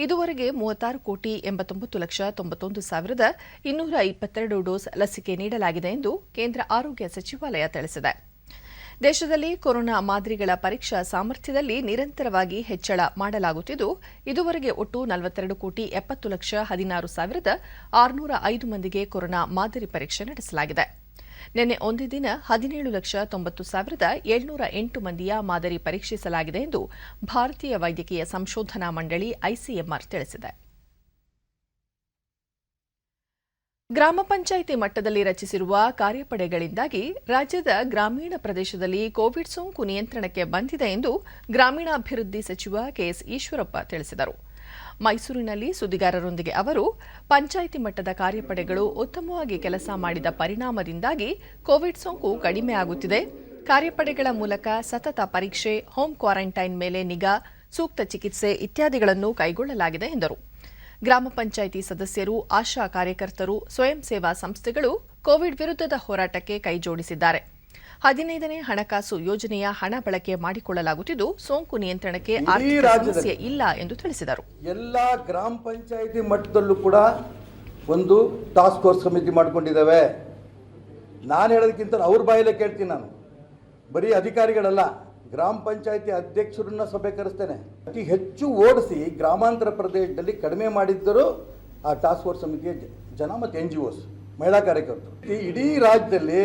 A: ಇದುವರೆಗೆ 36,89,91,222 ಡೋಸ್ ಲಸಿಕೆ ನೀಡಲಾಗಿದೆ ಎಂದು ಕೇಂದ್ರ ಆರೋಗ್ಯ ಸಚಿವಾಲಯ ತಿಳಿಸಿದೆ. ದೇಶದಲ್ಲಿ ಕೊರೋನಾ ಮಾದರಿಗಳ ಪರೀಕ್ಷಾ ಸಾಮರ್ಥ್ಯದಲ್ಲಿ ನಿರಂತರವಾಗಿ ಹೆಚ್ಚಳ ಮಾಡಲಾಗುತ್ತಿದ್ದು ಇದುವರೆಗೆ ಒಟ್ಟು 42,70,16,605 ಮಂದಿಗೆ ಕೊರೋನಾ ಮಾದರಿ ಪರೀಕ್ಷೆ ನಡೆಸಲಾಗಿದೆ. ನಿನ್ನೆ ಒಂದೇ ದಿನ 17,90,708 ಮಂದಿಯ ಮಾದರಿ ಪರೀಕ್ಷಿಸಲಾಗಿದೆ ಎಂದು ಭಾರತೀಯ ವೈದ್ಯಕೀಯ ಸಂಶೋಧನಾ ಮಂಡಳಿ ಐಸಿಎಂಆರ್ ತಿಳಿಸಿದೆ. ಗ್ರಾಮ ಪಂಚಾಯಿತಿ ಮಟ್ಟದಲ್ಲಿ ರಚಿಸಿರುವ ಕಾರ್ಯಪಡೆಗಳಿಂದಾಗಿ ರಾಜ್ಯದ ಗ್ರಾಮೀಣ ಪ್ರದೇಶದಲ್ಲಿ ಕೋವಿಡ್ ಸೋಂಕು ನಿಯಂತ್ರಣಕ್ಕೆ ಬಂದಿದೆ ಎಂದು ಗ್ರಾಮೀಣಾಭಿವೃದ್ಧಿ ಸಚಿವ ಕೆಎಸ್ ಈಶ್ವರಪ್ಪ ತಿಳಿಸಿದರು. ಮೈಸೂರಿನಲ್ಲಿ ಸುದ್ದಿಗಾರರೊಂದಿಗೆ ಅವರು ಪಂಚಾಯಿತಿ ಮಟ್ಟದ ಕಾರ್ಯಪಡೆಗಳು ಉತ್ತಮವಾಗಿ ಕೆಲಸ ಮಾಡಿದ ಪರಿಣಾಮದಿಂದಾಗಿ ಕೋವಿಡ್ ಸೋಂಕು ಕಡಿಮೆಯಾಗುತ್ತಿದೆ. ಕಾರ್ಯಪಡೆಗಳ ಮೂಲಕ ಸತತ ಪರೀಕ್ಷೆ, ಹೋಮ್ ಕ್ವಾರಂಟೈನ್ ಮೇಲೆ ನಿಗಾ, ಸೂಕ್ತ ಚಿಕಿತ್ಸೆ ಇತ್ಯಾದಿಗಳನ್ನು ಕೈಗೊಳ್ಳಲಾಗಿದೆ ಎಂದರು. ಗ್ರಾಮ ಪಂಚಾಯಿತಿ ಸದಸ್ಯರು, ಆಶಾ ಕಾರ್ಯಕರ್ತರು, ಸ್ವಯಂ ಸೇವಾ ಸಂಸ್ಥೆಗಳು ಕೋವಿಡ್ ವಿರುದ್ಧದ ಹೋರಾಟಕ್ಕೆ ಕೈಜೋಡಿಸಿದ್ದಾರೆ. 15ನೇ ಹಣಕಾಸು ಯೋಜನೆಯ ಹಣ ಬಳಕೆ ಮಾಡಿಕೊಳ್ಳಲಾಗುತ್ತಿದ್ದು ಸೋಂಕು ನಿಯಂತ್ರಣಕ್ಕೆ ಆರ್ಥಿಕ ಸಮಸ್ಯೆ ಇಲ್ಲ ಎಂದು ತಿಳಿಸಿದರು.
L: ಎಲ್ಲ ಗ್ರಾಮ ಪಂಚಾಯಿತಿ ಮಟ್ಟದಲ್ಲೂ ಕೂಡ ಒಂದು ಟಾಸ್ಕ್ ಫೋರ್ಸ್ ಸಮಿತಿ ಮಾಡಿಕೊಂಡಿದ್ದಾವೆ. ನಾನು ಹೇಳೋದಕ್ಕಿಂತ ಅವ್ರ ಬಾಯಲ್ಲೇ ಕೇಳ್ತೀನಿ. ನಾನು ಬರೀ ಅಧಿಕಾರಿಗಳಲ್ಲ, ಗ್ರಾಮ ಪಂಚಾಯಿತಿ ಅಧ್ಯಕ್ಷರನ್ನ ಸಭೆ ಕರೆಸ್ತೇನೆ. ಅತಿ ಹೆಚ್ಚು ಓಡಿಸಿ ಗ್ರಾಮಾಂತರ ಪ್ರದೇಶದಲ್ಲಿ ಕಡಿಮೆ ಮಾಡಿದ್ದರು ಆ ಟಾಸ್ಕ್ ಫೋರ್ಸ್ ಸಮಿತಿಯ ಜನ ಮತ್ತು NGOs, ಮಹಿಳಾ ಕಾರ್ಯಕರ್ತರು. ಇಡೀ ರಾಜ್ಯದಲ್ಲಿ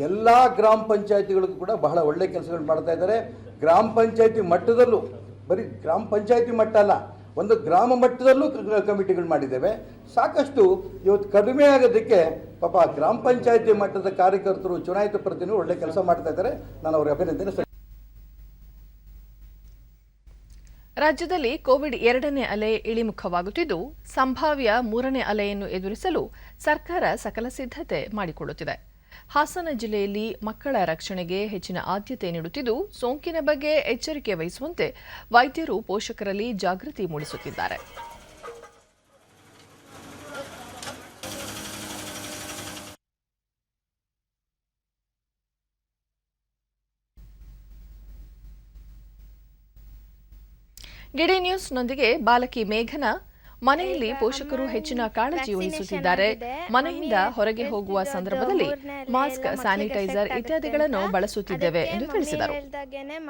L: ಎಲ್ಲ ಗ್ರಾಮ ಪಂಚಾಯಿತಿಗಳಿಗೂ ಕೂಡ ಬಹಳ ಒಳ್ಳೆ ಕೆಲಸಗಳು ಮಾಡ್ತಾ ಇದ್ದಾರೆ. ಗ್ರಾಮ ಪಂಚಾಯಿತಿ ಮಟ್ಟದಲ್ಲೂ, ಬರೀ ಗ್ರಾಮ ಪಂಚಾಯಿತಿ ಮಟ್ಟ ಅಲ್ಲ, ಒಂದು ಗ್ರಾಮ ಮಟ್ಟದಲ್ಲೂ ಕಮಿಟಿಗಳು ಮಾಡಿದ್ದೇವೆ. ಸಾಕಷ್ಟು ಇವತ್ತು ಕಡಿಮೆ ಆಗೋದಕ್ಕೆ ಪಾಪ ಗ್ರಾಮ ಪಂಚಾಯಿತಿ ಮಟ್ಟದ ಕಾರ್ಯಕರ್ತರು, ಚುನಾಯಿತ ಪ್ರತಿನಿಧಿಗಳು ಒಳ್ಳೆ ಕೆಲಸ ಮಾಡ್ತಾ ಇದ್ದಾರೆ. ನಾನು ಅವರಿಗೆ ಅಭಿನಂದನೆ.
A: ರಾಜ್ಯದಲ್ಲಿ ಕೋವಿಡ್ 2ನೇ ಅಲೆ ಇಳಿಮುಖವಾಗುತ್ತಿದ್ದು ಸಂಭಾವ್ಯ 3ನೇ ಅಲೆಯನ್ನು ಎದುರಿಸಲು ಸರ್ಕಾರ ಸಕಲ ಸಿದ್ಧತೆ ಮಾಡಿಕೊಳ್ಳುತ್ತಿದೆ. ಹಾಸನ ಜಿಲ್ಲೆಯಲ್ಲಿ ಮಕ್ಕಳ ರಕ್ಷಣೆಗೆ ಹೆಚ್ಚಿನ ಆದ್ಯತೆ ನೀಡುತ್ತಿದ್ದು ಸೋಂಕಿನ ಬಗ್ಗೆ ಎಚ್ಚರಿಕೆ ವಹಿಸುವಂತೆ ವೈದ್ಯರು ಪೋಷಕರಲ್ಲಿ ಜಾಗೃತಿ ಮೂಡಿಸುತ್ತಿದ್ದಾರೆ. ಡಿಡಿ ನ್ಯೂಸ್ನೊಂದಿಗೆ ಬಾಲಕಿ ಮೇಘನ ಮನೆಯಲ್ಲಿ ಪೋಷಕರು ಹೆಚ್ಚಿನ ಕಾಳಜಿ ವಹಿಸುತ್ತಿದ್ದಾರೆ. ಮನೆಯಿಂದ ಹೊರಗೆ ಹೋಗುವ ಸಂದರ್ಭದಲ್ಲಿ ಮಾಸ್ಕ್, ಸ್ಯಾನಿಟೈಸರ್ ಇತ್ಯಾದಿಗಳನ್ನು ಬಳಸುತ್ತಿದ್ದೇವೆ ಎಂದು ತಿಳಿಸಿದರು.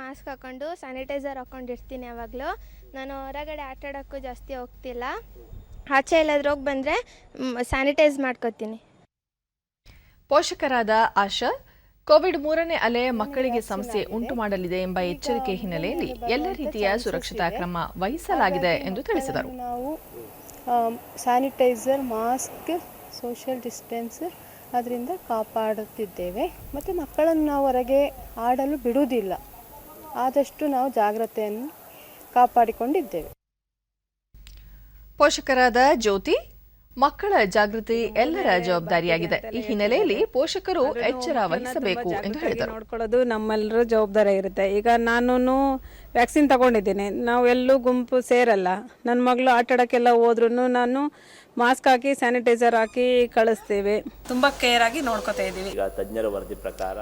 M: ಮಾಸ್ಕ್ ಹಾಕೊಂಡು ಸ್ಯಾನಿಟೈಸರ್ ಹಾಕೊಂಡಿರ್ತೀನಿ. ಯಾವಾಗಲೂ ನಾನು ಹೊರಗಡೆ ಆಟ ಆಡೋಕ್ಕೂ ಜಾಸ್ತಿ ಹೋಗ್ತಿಲ್ಲ. ಆಚೆ ಎಲ್ಲಾದ್ರೂ ಹೋಗಿ ಬಂದರೆ ಸ್ಯಾನಿಟೈಸ್ ಮಾಡ್ಕೋತೀನಿ.
A: ಪೋಷಕರಾದ ಆಶಾ, ಕೋವಿಡ್ 3ನೇ ಅಲೆ ಮಕ್ಕಳಿಗೆ ಸಮಸ್ಯೆ ಉಂಟು ಮಾಡಲಿದೆ ಎಂಬ ಎಚ್ಚರಿಕೆ ಹಿನ್ನೆಲೆಯಲ್ಲಿ ಎಲ್ಲ ರೀತಿಯ ಸುರಕ್ಷತಾ ಕ್ರಮ ವಹಿಸಲಾಗಿದೆ ಎಂದು ತಿಳಿಸಿದರು.
N: ನಾವು ಸ್ಯಾನಿಟೈಸರ್, ಮಾಸ್ಕ್, ಸೋಷಿಯಲ್ ಡಿಸ್ಟೆನ್ಸ್ ಅದರಿಂದ ಕಾಪಾಡುತ್ತಿದ್ದೇವೆ. ಮತ್ತು ಮಕ್ಕಳನ್ನು ನಾವು ಹೊರಗೆ ಆಡಲು ಬಿಡುವುದಿಲ್ಲ. ಆದಷ್ಟು ನಾವು ಜಾಗ್ರತೆಯನ್ನು ಕಾಪಾಡಿಕೊಂಡಿದ್ದೇವೆ.
A: ಪೋಷಕರಾದ ಜ್ಯೋತಿ, ಮಕ್ಕಳ ಜಾಗೃತಿ ಎಲ್ಲರ ಜವಾಬ್ದಾರಿಯಾಗಿದೆ. ಈ ಹಿನ್ನೆಲೆಯಲ್ಲಿ ಪೋಷಕರು ಎಚ್ಚರ ವಹಿಸಬೇಕು ಎಂದು ಹೇಳಿದರು.
O: ನೋಡ್ಕೊಳ್ಳೋದು ನಮ್ಮೆಲ್ಲರ ಜವಾಬ್ದಾರಿ ಇರುತ್ತೆ. ಈಗ ನಾನು ವ್ಯಾಕ್ಸಿನ್ ತಗೊಂಡಿದ್ದೀನಿ. ನಾವು ಎಲ್ಲೂ ಗುಂಪು ಸೇರಲ್ಲ. ನನ್ನ ಮಗಳು ಆಟ ಆಡೋಕ್ಕೆಲ್ಲ ಹೋದ್ರೂ ನಾನು ಮಾಸ್ಕ್ ಹಾಕಿ ಸ್ಯಾನಿಟೈಸರ್ ಹಾಕಿ ಕಳಿಸ್ತೇವೆ. ತುಂಬ ಕೇರ್ ಆಗಿ ನೋಡ್ಕೊತಾ ಇದ್ದೀವಿ.
P: ಈಗ ತಜ್ಞರ ವರದಿ ಪ್ರಕಾರ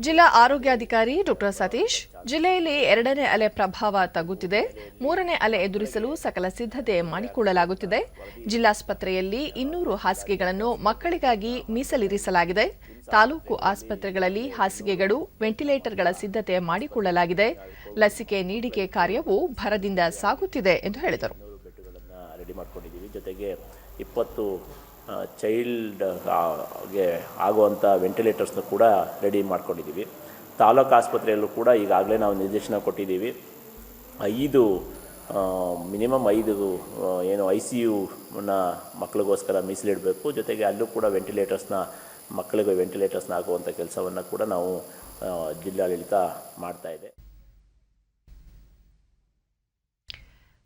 A: ಜಿಲ್ಲಾ ಆರೋಗ್ಯಾಧಿಕಾರಿ ಡಾ ಸತೀಶ್, ಜಿಲ್ಲೆಯಲ್ಲಿ 2ನೇ ಅಲೆ ಪ್ರಭಾವ ತಗ್ಗುತ್ತಿದೆ. 3ನೇ ಅಲೆ ಎದುರಿಸಲು ಸಕಲ ಸಿದ್ಧತೆ ಮಾಡಿಕೊಳ್ಳಲಾಗುತ್ತಿದೆ. ಜಿಲ್ಲಾಸ್ಪತ್ರೆಯಲ್ಲಿ 200 ಹಾಸಿಗೆಗಳನ್ನು ಮಕ್ಕಳಿಗಾಗಿ ಮೀಸಲಿರಿಸಲಾಗಿದೆ. ತಾಲೂಕು ಆಸ್ಪತ್ರೆಗಳಲ್ಲಿ ಹಾಸಿಗೆಗಳು, ವೆಂಟಿಲೇಟರ್ಗಳ ಸಿದ್ಧತೆ ಮಾಡಿಕೊಳ್ಳಲಾಗಿದೆ. ಲಸಿಕೆ ನೀಡಿಕೆ ಕಾರ್ಯವೂ ಭರದಿಂದ ಸಾಗುತ್ತಿದೆ ಎಂದು ಹೇಳಿದರು.
P: ರೆಡಿ ಮಾಡ್ಕೊಂಡಿದ್ದೀವಿ. ಜೊತೆಗೆ 20 ಚೈಲ್ಡ್ಗೆ ಆಗುವಂಥ ವೆಂಟಿಲೇಟರ್ಸ್ನ ಕೂಡ ರೆಡಿ ಮಾಡ್ಕೊಂಡಿದ್ದೀವಿ. ತಾಲೂಕು ಆಸ್ಪತ್ರೆಯಲ್ಲೂ ಕೂಡ ಈಗಾಗಲೇ ನಾವು ನಿರ್ದೇಶನ ಕೊಟ್ಟಿದ್ದೀವಿ. 5 ಮಿನಿಮಮ್ 5 ಏನು ICUನ ಮಕ್ಕಳಿಗೋಸ್ಕರ ಮೀಸಲಿಡಬೇಕು. ಜೊತೆಗೆ ಅಲ್ಲೂ ಕೂಡ ಮಕ್ಕಳಿಗೆ ವೆಂಟಿಲೇಟರ್ಸ್ನ ಆಗುವಂಥ ಕೆಲಸವನ್ನು ಕೂಡ ನಾವು ಜಿಲ್ಲಾಡಳಿತ ಮಾಡ್ತಾ ಇದೆ.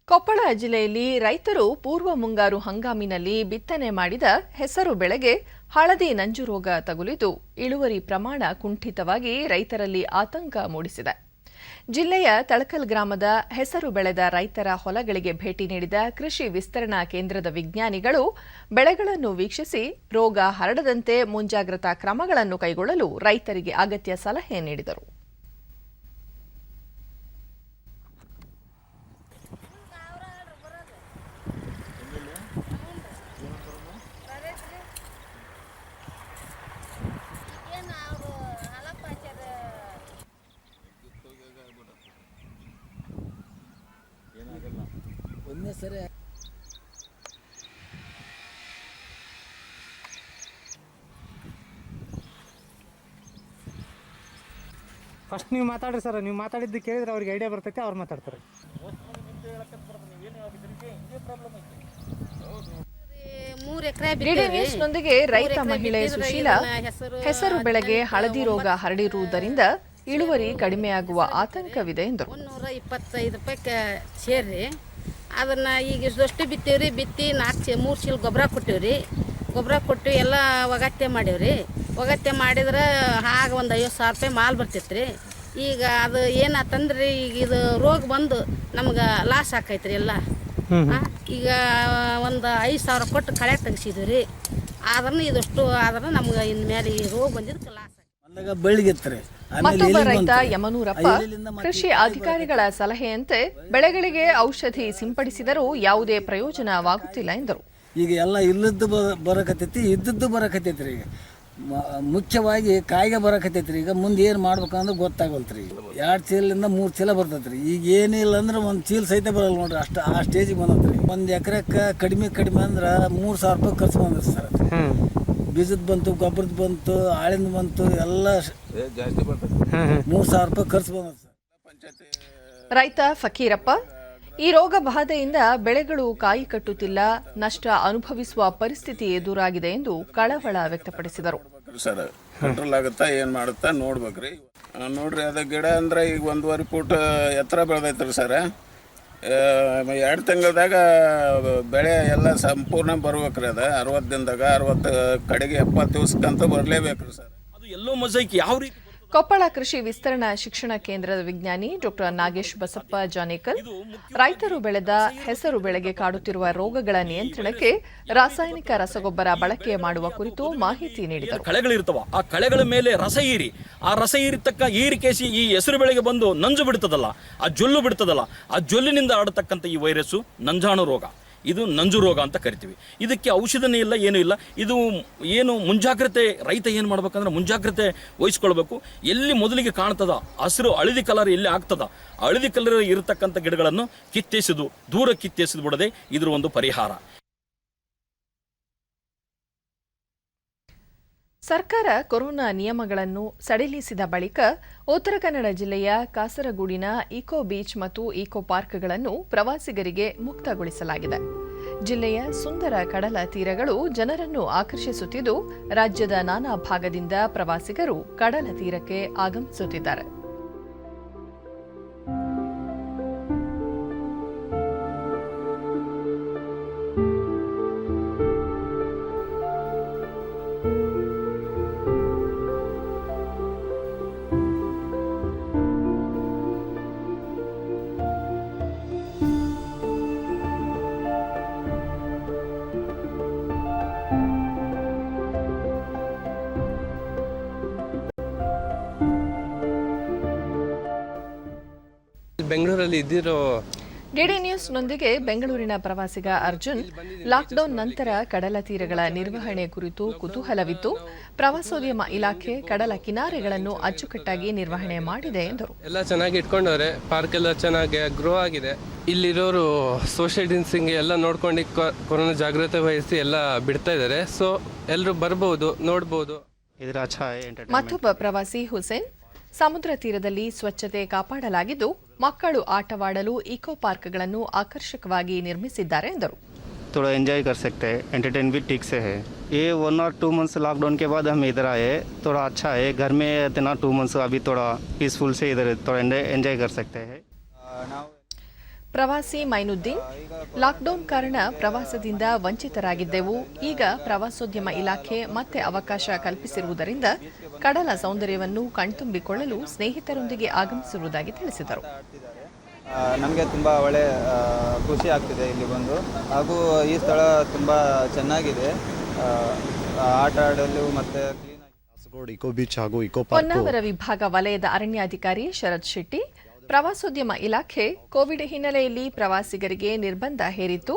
A: ಕೊಪ್ಪಳ ಜಿಲ್ಲೆಯಲ್ಲಿ ರೈತರು ಪೂರ್ವ ಮುಂಗಾರು ಹಂಗಾಮಿನಲ್ಲಿ ಬಿತ್ತನೆ ಮಾಡಿದ ಹೆಸರು ಬೆಳೆಗೆ ಹಳದಿ ನಂಜು ರೋಗ ತಗುಲಿದ್ದು ಇಳುವರಿ ಪ್ರಮಾಣ ಕುಂಠಿತವಾಗಿ ರೈತರಲ್ಲಿ ಆತಂಕ ಮೂಡಿಸಿದೆ. ಜಿಲ್ಲೆಯ ತಳಕಲ್ ಗ್ರಾಮದ ಹೆಸರು ಬೆಳೆದ ರೈತರ ಹೊಲಗಳಿಗೆ ಭೇಟಿ ನೀಡಿದ ಕೃಷಿ ವಿಸ್ತರಣಾ ಕೇಂದ್ರದ ವಿಜ್ಞಾನಿಗಳು ಬೆಳೆಗಳನ್ನು ವೀಕ್ಷಿಸಿ ರೋಗ ಹರಡದಂತೆ ಮುಂಜಾಗ್ರತಾ ಕ್ರಮಗಳನ್ನು ಕೈಗೊಳ್ಳಲು ರೈತರಿಗೆ ಅಗತ್ಯ ಸಲಹೆ ನೀಡಿದರು.
Q: ಫಸ್ಟ್ ನೀವು ಮಾತಾಡ್ರಿ ಸರ್. ನೀವು ಮಾತಾಡಿದ್ದು ಕೇಳಿದ್ರೆ ಅವ್ರಿಗೆ ಐಡಿಯಾ ಬರ್ತೈತೆ, ಅವ್ರು ಮಾತಾಡ್ತಾರೆ.
A: ಡಿಡಿ ನ್ಯೂಸ್ನೊಂದಿಗೆ ರೈತ ಮಹಿಳೆ ಸುಶೀಲಾ, ಹೆಸರು ಬೆಳೆಗೆ ಹಳದಿ ರೋಗ ಹರಡಿರುವುದರಿಂದ ಇಳುವರಿ ಕಡಿಮೆಯಾಗುವ ಆತಂಕವಿದೆ ಎಂದರು.
R: 125 ರೂಪಾಯಿಗೆ ಸೇರಿ ಅದನ್ನ ಈಗ ಇಷ್ಟಷ್ಟು ಬಿತ್ತೀವ್ರಿ. ಬಿತ್ತಿ 3 ಚೀಲ ಗೊಬ್ಬರ ಕೊಟ್ಟಿವ್ರಿ. ಗೊಬ್ಬರ ಕೊಟ್ಟು ಎಲ್ಲ ಒಗತ್ತೆ ಮಾಡೀವ್ರಿ. ಒಗತ್ತೆ ಮಾಡಿದ್ರೆ ಆಗ ಒಂದು 50,000 ರೂಪಾಯಿ ಮಾಲ್ ಬರ್ತೈತ್ರಿ. ಈಗ ಅದು ಏನಾತಂದ್ರಿ, ಈಗ ಇದು ರೋಗ ಬಂದು ನಮ್ಗೆ ಲಾಸ್ ಆಕೈತ್ರಿ ಎಲ್ಲ. ಈಗ ಒಂದು 5,000 ಕೊಟ್ಟು ಕಳೆ ತೆಗಿಸಿದ್ವಿ ರೀ. ಆದ್ರೂ ಇದಷ್ಟು ಆದ್ರೆ ನಮ್ಗೆ ಇನ್ಮೇಲೆ ಈ ರೋಗ ಬಂದಿದ್ದಕ್ಕೆ ಲಾಸ್
Q: ಬೆಳಿಗ್ಗೆ.
A: ಮತ್ತೊಬ್ಬ ರೈತ ಯಮನೂರಪ್ಪ, ಕೃಷಿ ಅಧಿಕಾರಿಗಳ ಸಲಹೆಯಂತೆ ಬೆಳೆಗಳಿಗೆ ಔಷಧಿ ಸಿಂಪಡಿಸಿದರೂ ಯಾವುದೇ ಪ್ರಯೋಜನವಾಗುತ್ತಿಲ್ಲ ಎಂದರು.
Q: ಈಗ ಎಲ್ಲ ಇಲ್ಲದ್ದು ಬರಕತ್ತೈತಿ, ಇದ್ದದ್ದು ಬರಕತ್ತೈತ್ರಿ. ಈಗ ಮುಖ್ಯವಾಗಿ ಕಾಯಿಗೆ ಬರಕತ್ತೈತ್ರಿ. ಈಗ ಮುಂದೆ ಏನು ಮಾಡ್ಬೇಕಂದ್ರೆ ಗೊತ್ತಾಗಲ್ತ್ರಿ. 2 ಚೀಲದಿಂದ 3 ಚೀಲ ಬರ್ತೈತ್ರಿ. ಈಗ ಏನಿಲ್ಲ ಅಂದ್ರೆ 1 ಚೀಲ ಸಹಿತ ಬರಲ್ಲ ನೋಡ್ರಿ. ಅಷ್ಟು ಆ ಸ್ಟೇಜಿಗೆ ಬಂದತ್ರಿ. 1 ಎಕರೆಕ್ಕೆ ಕಡಿಮೆ ಅಂದ್ರೆ 3,000 ರೂಪಾಯಿ ಖರ್ಚು ಬಂದ್ರಿ ಸರ್. ಬೀಜದ ಬಂತು, ಗೊಬ್ಬರದ ಬಂತು, ಆಳಿಂದ ಬಂತು, ಎಲ್ಲ ಜಾಸ್ತಿ ಬರ್ತದೆ. 3,000 ರೂಪಾಯಿ ಖರ್ಚು ಬಂದ ಸರ್.
A: ರೈತ ಫಕೀರಪ್ಪ, ಈ ರೋಗ ಬಾಧೆಯಿಂದ ಬೆಳೆಗಳು ಕಾಯಿ ಕಟ್ಟುತ್ತಿಲ್ಲ, ನಷ್ಟ ಅನುಭವಿಸುವ ಪರಿಸ್ಥಿತಿ ಎದುರಾಗಿದೆ ಎಂದು ಕಳವಳ ವ್ಯಕ್ತಪಡಿಸಿದರು.
S: ಸರ್ ಕಂಟ್ರೋಲ್ ಆಗುತ್ತಾ ಏನು ಮಾಡುತ್ತಾ ನೋಡ್ಬೇಕ್ರಿ. ನೋಡ್ರಿ ಅದ ಗಿಡ ಅಂದ್ರೆ ಈಗ 1.5 ಫೂಟ್ ಎತ್ತರ ಬೆಳೆದೈತ್ರಿ ಸರ್. 2 ತಿಂಗಳದಾಗ ಬೆಳೆ ಎಲ್ಲ ಸಂಪೂರ್ಣ ಬರ್ಬೇಕ್ರಿ. ಅದು 60 ದಿನದಾಗ 60 ಕಡೆಗೆ 70 ದಿವಸಕ್ಕಂತೂ ಬರಲೇಬೇಕ್ರಿ ಸರ್.
T: ಎಲ್ಲೋ ಮೊಸೈಕ್ ಯಾವ ರೀತಿ
A: ಕೊಪ್ಪಳ ಕೃಷಿ ವಿಸ್ತರಣಾ ಶಿಕ್ಷಣ ಕೇಂದ್ರದ ವಿಜ್ಞಾನಿ ಡಾಕ್ಟರ್ ನಾಗೇಶ್ ಬಸಪ್ಪ ಜಾನೇಕಲ್ ರೈತರು ಬೆಳೆದ ಹೆಸರು ಬೆಳೆಗೆ ಕಾಡುತ್ತಿರುವ ರೋಗಗಳ ನಿಯಂತ್ರಣಕ್ಕೆ ರಾಸಾಯನಿಕ ರಸಗೊಬ್ಬರ ಬಳಕೆ ಮಾಡುವ ಕುರಿತು ಮಾಹಿತಿ ನೀಡಿದರು.
T: ಕಳೆಗಳಿರ್ತವ, ಆ ಕಳೆಗಳ ಮೇಲೆ ರಸ ಹೀರಿ, ಆ ರಸ ಹೀರಿತಕ್ಕ ಹೀರಿಕೆಸಿ ಈ ಹೆಸರು ಬೆಳೆಗೆ ಬಂದು ನಂಜು ಬಿಡ್ತದಲ್ಲ, ಆ ಜೊಲ್ಲು ಬಿಡ್ತದಲ್ಲ, ಆ ಜೊಲ್ಲಿನಿಂದ ಹರಡತಕ್ಕಂಥ ಈ ವೈರಸ್ಸು ನಂಜಾಣು ರೋಗ. ಇದು ನಂಜು ರೋಗ ಅಂತ ಕರಿತೀವಿ. ಇದಕ್ಕೆ ಔಷಧನೇ ಇಲ್ಲ, ಏನೂ ಇಲ್ಲ. ಇದು ಏನು ಮುಂಜಾಗ್ರತೆ, ರೈತ ಏನು ಮಾಡ್ಬೇಕಂದ್ರೆ ಮುಂಜಾಗ್ರತೆ ವಹಿಸ್ಕೊಳ್ಬೇಕು. ಎಲ್ಲಿ ಮೊದಲಿಗೆ ಕಾಣ್ತದ ಹಸಿರು ಹಳದಿ ಕಲರ್ ಎಲ್ಲಿ ಆಗ್ತದ, ಹಳದಿ ಕಲರ್ ಇರತಕ್ಕಂಥ ಗಿಡಗಳನ್ನು ಕಿತ್ತೆಸೆದು ದೂರ ಕಿತ್ತೆಸೆದು ಬಿಡದೆ ಇದ್ರ ಒಂದು ಪರಿಹಾರ.
A: ಸರ್ಕಾರ ಕೊರೋನಾ ನಿಯಮಗಳನ್ನು ಸಡಿಲಿಸಿದ ಬಳಿಕ ಉತ್ತರ ಕನ್ನಡ ಜಿಲ್ಲೆಯ ಕಾಸರಗೂಡಿನ ಇಕೋ ಬೀಚ್ ಮತ್ತು ಇಕೋ ಪಾರ್ಕ್ಗಳನ್ನು ಪ್ರವಾಸಿಗರಿಗೆ ಮುಕ್ತಗೊಳಿಸಲಾಗಿದೆ. ಜಿಲ್ಲೆಯ ಸುಂದರ ಕಡಲ ತೀರಗಳು ಜನರನ್ನು ಆಕರ್ಷಿಸುತ್ತಿದ್ದು, ರಾಜ್ಯದ ನಾನಾ ಭಾಗದಿಂದ ಪ್ರವಾಸಿಗರು ಕಡಲ ತೀರಕ್ಕೆ ಆಗಮಿಸುತ್ತಿದ್ದಾರೆ.
U: ಬೆಂಗಳೂರಲ್ಲಿ ಇದ್ದಿರೋ
A: ಡಿಡಿ ನ್ಯೂಸ್ನೊಂದಿಗೆ ಬೆಂಗಳೂರಿನ ಪ್ರವಾಸಿಗ ಅರ್ಜುನ್, ಲಾಕ್ಡೌನ್ ನಂತರ ಕಡಲ ತೀರಗಳ ನಿರ್ವಹಣೆ ಕುರಿತು ಕುತೂಹಲವಿತ್ತು. ಪ್ರವಾಸೋದ್ಯಮ ಇಲಾಖೆ ಕಡಲ ಕಿನಾರೆಗಳನ್ನು ಅಚ್ಚುಕಟ್ಟಾಗಿ ನಿರ್ವಹಣೆ ಮಾಡಿದೆ ಎಂದರು.
U: ಎಲ್ಲ ಚೆನ್ನಾಗಿ ಇಟ್ಕೊಂಡವ್ರೆ, ಪಾರ್ಕ್ ಎಲ್ಲ ಚೆನ್ನಾಗಿ ಗ್ರೋ ಆಗಿದೆ. ಇಲ್ಲಿರೋರು ಸೋಷಿಯಲ್ ಡಿಸ್ಟೆನ್ಸಿಂಗ್ ಎಲ್ಲ ನೋಡ್ಕೊಂಡು ಕೊರೋನಾ ಜಾಗ್ರತೆ ವಹಿಸಿ ಎಲ್ಲ ಬಿಡ್ತಾ ಇದ್ದಾರೆ. ಸೊ ಎಲ್ಲರೂ ಬರ್ಬೋದು, ನೋಡ್ಬೋದು.
A: ಮತ್ತೊಬ್ಬ ಪ್ರವಾಸಿ ಹುಸೇನ್, ಸಮುದ್ರ ತೀರದಲ್ಲಿ ಸ್ವಚ್ಛತೆ ಕಾಪಾಡಲಾಗಿದ್ದು, ಮಕ್ಕಳು ಆಟವಾಡಲು ಇಕೋ ಪಾರ್ಕ್ಗಳನ್ನು ಆಕರ್ಷಕವಾಗಿ ನಿರ್ಮಿಸಿದ್ದಾರೆ ಎಂದರು.
V: थोड़ा एंजॉय कर सकते हैं, एंटरटेन भी ठीक से है. ये 1 और 2 मंथ्स लॉकडाउन के बाद हम इधर आए, थोड़ा अच्छा है. घर में इतना 2 मंथ्स अभी थोड़ा पीसफुल से इधर थोड़ा एंजॉय कर सकते हैं.
A: ಪ್ರವಾಸಿ ಮೈನುದ್ದೀನ್, ಲಾಕ್ಡೌನ್ ಕಾರಣ ಪ್ರವಾಸದಿಂದ ವಂಚಿತರಾಗಿದ್ದೆವು. ಈಗ ಪ್ರವಾಸೋದ್ಯಮ ಇಲಾಖೆ ಮತ್ತೆ ಅವಕಾಶ ಕಲ್ಪಿಸಿರುವುದರಿಂದ ಕಡಲ ಸೌಂದರ್ಯವನ್ನು ಕಣ್ತುಂಬಿಕೊಳ್ಳಲು ಸ್ನೇಹಿತರೊಂದಿಗೆ ಆಗಮಿಸಿರುವುದಾಗಿ ತಿಳಿಸಿದರು.
W: ನಮಗೆ ತುಂಬ ಒಳ್ಳೆ ಖುಷಿ ಆಗ್ತಿದೆ ಇಲ್ಲಿ ಬಂದು, ಹಾಗೂ ಈ ಸ್ಥಳ ತುಂಬ ಚೆನ್ನಾಗಿದೆ ಆಟ ಆಡಲು ಮತ್ತು
X: ಇಕೋ ಬೀಚ್ ಹಾಗೂ ಇಕೋ
A: ಹೊನ್ನಾವರ ವಿಭಾಗ ವಲಯದ ಅರಣ್ಯಾಧಿಕಾರಿ ಶರತ್ ಶೆಟ್ಟಿ, ಪ್ರವಾಸೋದ್ಯಮ ಇಲಾಖೆ ಕೋವಿಡ್ ಹಿನ್ನೆಲೆಯಲ್ಲಿ ಪ್ರವಾಸಿಗರಿಗೆ ನಿರ್ಬಂಧ ಹೇರಿತ್ತು.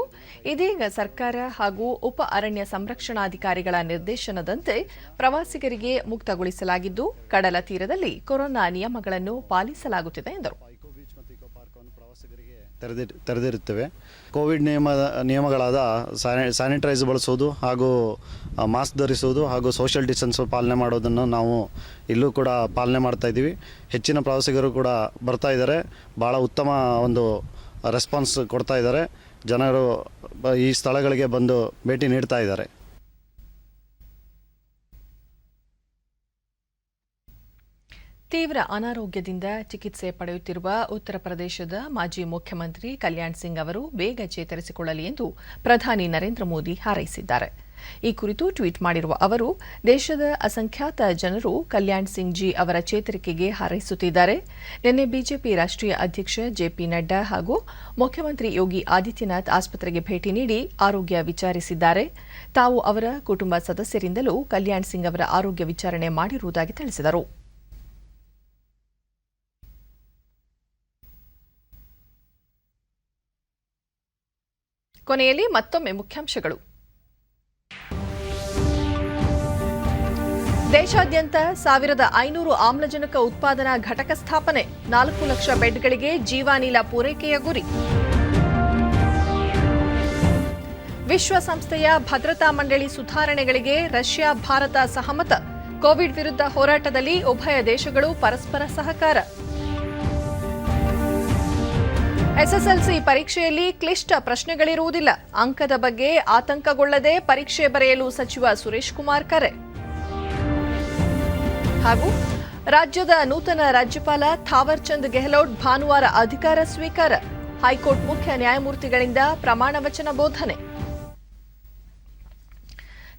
A: ಇದೀಗ ಸರ್ಕಾರ ಹಾಗೂ ಉಪ ಅರಣ್ಯ ಸಂರಕ್ಷಣಾಧಿಕಾರಿಗಳ ನಿರ್ದೇಶನದಂತೆ ಪ್ರವಾಸಿಗರಿಗೆ ಮುಕ್ತಗೊಳಿಸಲಾಗಿದ್ದು, ಕಡಲ ತೀರದಲ್ಲಿ ಕೊರೋನಾ ನಿಯಮಗಳನ್ನು ಪಾಲಿಸಲಾಗುತ್ತಿದೆ ಎಂದರು.
X: ತೆರೆದಿರುತ್ತವೆ. ಕೋವಿಡ್ ನಿಯಮಗಳಾದ ಸ್ಯಾನಿಟೈಸ್ ಬಳಸೋದು ಹಾಗೂ ಮಾಸ್ಕ್ ಧರಿಸುವುದು ಹಾಗೂ ಸೋಷಿಯಲ್ ಡಿಸ್ಟೆನ್ಸ್ ಪಾಲನೆ ಮಾಡೋದನ್ನು ನಾವು ಇಲ್ಲೂ ಕೂಡ ಪಾಲನೆ ಮಾಡ್ತಾ ಇದ್ದೀವಿ. ಹೆಚ್ಚಿನ ಪ್ರವಾಸಿಗರು ಕೂಡ ಬರ್ತಾ ಇದ್ದಾರೆ. ಭಾಳ ಉತ್ತಮ ಒಂದು ರೆಸ್ಪಾನ್ಸ್ ಕೊಡ್ತಾ ಇದ್ದಾರೆ. ಜನರು ಈ ಸ್ಥಳಗಳಿಗೆ ಬಂದು ಭೇಟಿ ನೀಡ್ತಾ ಇದ್ದಾರೆ.
A: ತೀವ್ರ ಅನಾರೋಗ್ಯದಿಂದ ಚಿಕಿತ್ಸೆ ಪಡೆಯುತ್ತಿರುವ ಉತ್ತರ ಪ್ರದೇಶದ ಮಾಜಿ ಮುಖ್ಯಮಂತ್ರಿ ಕಲ್ಯಾಣ್ ಸಿಂಗ್ ಅವರು ಬೇಗ ಚೇತರಿಸಿಕೊಳ್ಳಲಿ ಎಂದು ಪ್ರಧಾನಿ ನರೇಂದ್ರ ಮೋದಿ ಹಾರೈಸಿದ್ದಾರೆ. ಈ ಕುರಿತು ಟ್ವೀಟ್ ಮಾಡಿರುವ ಅವರು, ದೇಶದ ಅಸಂಖ್ಯಾತ ಜನರು ಕಲ್ಯಾಣ್ ಸಿಂಗ್ ಜಿ ಅವರ ಚೇತರಿಕೆಗೆ ಹಾರೈಸುತ್ತಿದ್ದಾರೆ. ನಿನ್ನೆ ಬಿಜೆಪಿ ರಾಷ್ಟ್ರೀಯ ಅಧ್ಯಕ್ಷ ಜೆಪಿ ನಡ್ಡಾ ಹಾಗೂ ಮುಖ್ಯಮಂತ್ರಿ ಯೋಗಿ ಆದಿತ್ಯನಾಥ್ ಆಸ್ಪತ್ರೆಗೆ ಭೇಟಿ ನೀಡಿ ಆರೋಗ್ಯ ವಿಚಾರಿಸಿದ್ದಾರೆ. ತಾವು ಅವರ ಕುಟುಂಬ ಸದಸ್ಯರಿಂದಲೂ ಕಲ್ಯಾಣ್ ಸಿಂಗ್ ಅವರ ಆರೋಗ್ಯ ವಿಚಾರಣೆ ಮಾಡಿರುವುದಾಗಿ ತಿಳಿಸಿದರು. ಕೊನೆಯಲ್ಲಿ ಮತ್ತೊಮ್ಮೆ ಮುಖ್ಯಾಂಶಗಳು. ದೇಶಾದ್ಯಂತ 1500 ಆಮ್ಲಜನಕ ಉತ್ಪಾದನಾ ಘಟಕ ಸ್ಥಾಪನೆ, 4 ಲಕ್ಷ ಬೆಡ್ಗಳಿಗೆ ಜೀವಾನಿಲ ಪೂರೈಕೆಯ ಗುರಿ. ವಿಶ್ವಸಂಸ್ಥೆಯ ಭದ್ರತಾ ಮಂಡಳಿ ಸುಧಾರಣೆಗಳಿಗೆ ರಷ್ಯಾ ಭಾರತ ಸಹಮತ, ಕೋವಿಡ್ ವಿರುದ್ಧ ಹೋರಾಟದಲ್ಲಿ ಉಭಯ ದೇಶಗಳು ಪರಸ್ಪರ ಸಹಕಾರ. ಎಸ್ಎಸ್ಎಲ್ಸಿ ಪರೀಕ್ಷೆಯಲ್ಲಿ ಕ್ಲಿಷ್ಟ ಪ್ರಶ್ನೆಗಳಿರುವುದಿಲ್ಲ, ಅಂಕದ ಬಗ್ಗೆ ಆತಂಕಗೊಳ್ಳದೆ ಪರೀಕ್ಷೆ ಬರೆಯಲು ಸಚಿವ ಸುರೇಶ್ ಕುಮಾರ್ ಕರೆ. ಹಾಗೂ ರಾಜ್ಯದ ನೂತನ ರಾಜ್ಯಪಾಲ ಥಾವರ್ ಚಂದ್ ಗೆಹ್ಲೋಟ್ ಭಾನುವಾರ ಅಧಿಕಾರ ಸ್ವೀಕಾರ, ಹೈಕೋರ್ಟ್ ಮುಖ್ಯ ನ್ಯಾಯಮೂರ್ತಿಗಳಿಂದ ಪ್ರಮಾಣ ವಚನ ಬೋಧನೆ.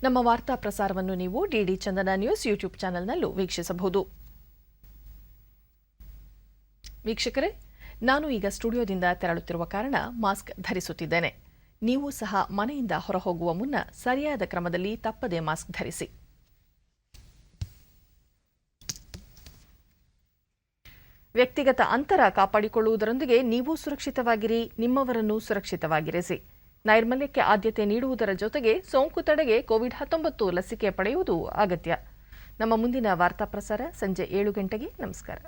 A: ನಮ್ಮ ವಾರ್ತಾ ಪ್ರಸಾರವನ್ನು ನೀವು ಡಿಡಿ ಚಂದನ ನ್ಯೂಸ್ ಯೂಟ್ಯೂಬ್ ಚಾನೆಲ್ನಲ್ಲೂ ವೀಕ್ಷಿಸಬಹುದು. ವೀಕ್ಷಕರೇ, ನಾನು ಈಗ ಸ್ಟುಡಿಯೋದಿಂದ ತೆರಳುತ್ತಿರುವ ಕಾರಣ ಮಾಸ್ಕ್ ಧರಿಸುತ್ತಿದ್ದೇನೆ. ನೀವು ಸಹ ಮನೆಯಿಂದ ಹೊರಹೋಗುವ ಮುನ್ನ ಸರಿಯಾದ ಕ್ರಮದಲ್ಲಿ ತಪ್ಪದೆ ಮಾಸ್ಕ್ ಧರಿಸಿ. ವ್ಯಕ್ತಿಗತ ಅಂತರ ಕಾಪಾಡಿಕೊಳ್ಳುವುದರೊಂದಿಗೆ ನೀವು ಸುರಕ್ಷಿತವಾಗಿರಿ, ನಿಮ್ಮವರನ್ನು ಸುರಕ್ಷಿತವಾಗಿರಿಸಿ. ನೈರ್ಮಲ್ಯಕ್ಕೆ ಆದ್ಯತೆ ನೀಡುವುದರ ಜೊತೆಗೆ ಸೋಂಕು ತಡೆಗೆ ಕೋವಿಡ್-19 ಲಸಿಕೆ ಪಡೆಯುವುದು ಅಗತ್ಯ. ನಮ್ಮ ಮುಂದಿನ ವಾರ್ತಾ ಪ್ರಸಾರ ಸಂಜೆ 7 ಗಂಟೆಗೆ. ನಮಸ್ಕಾರ.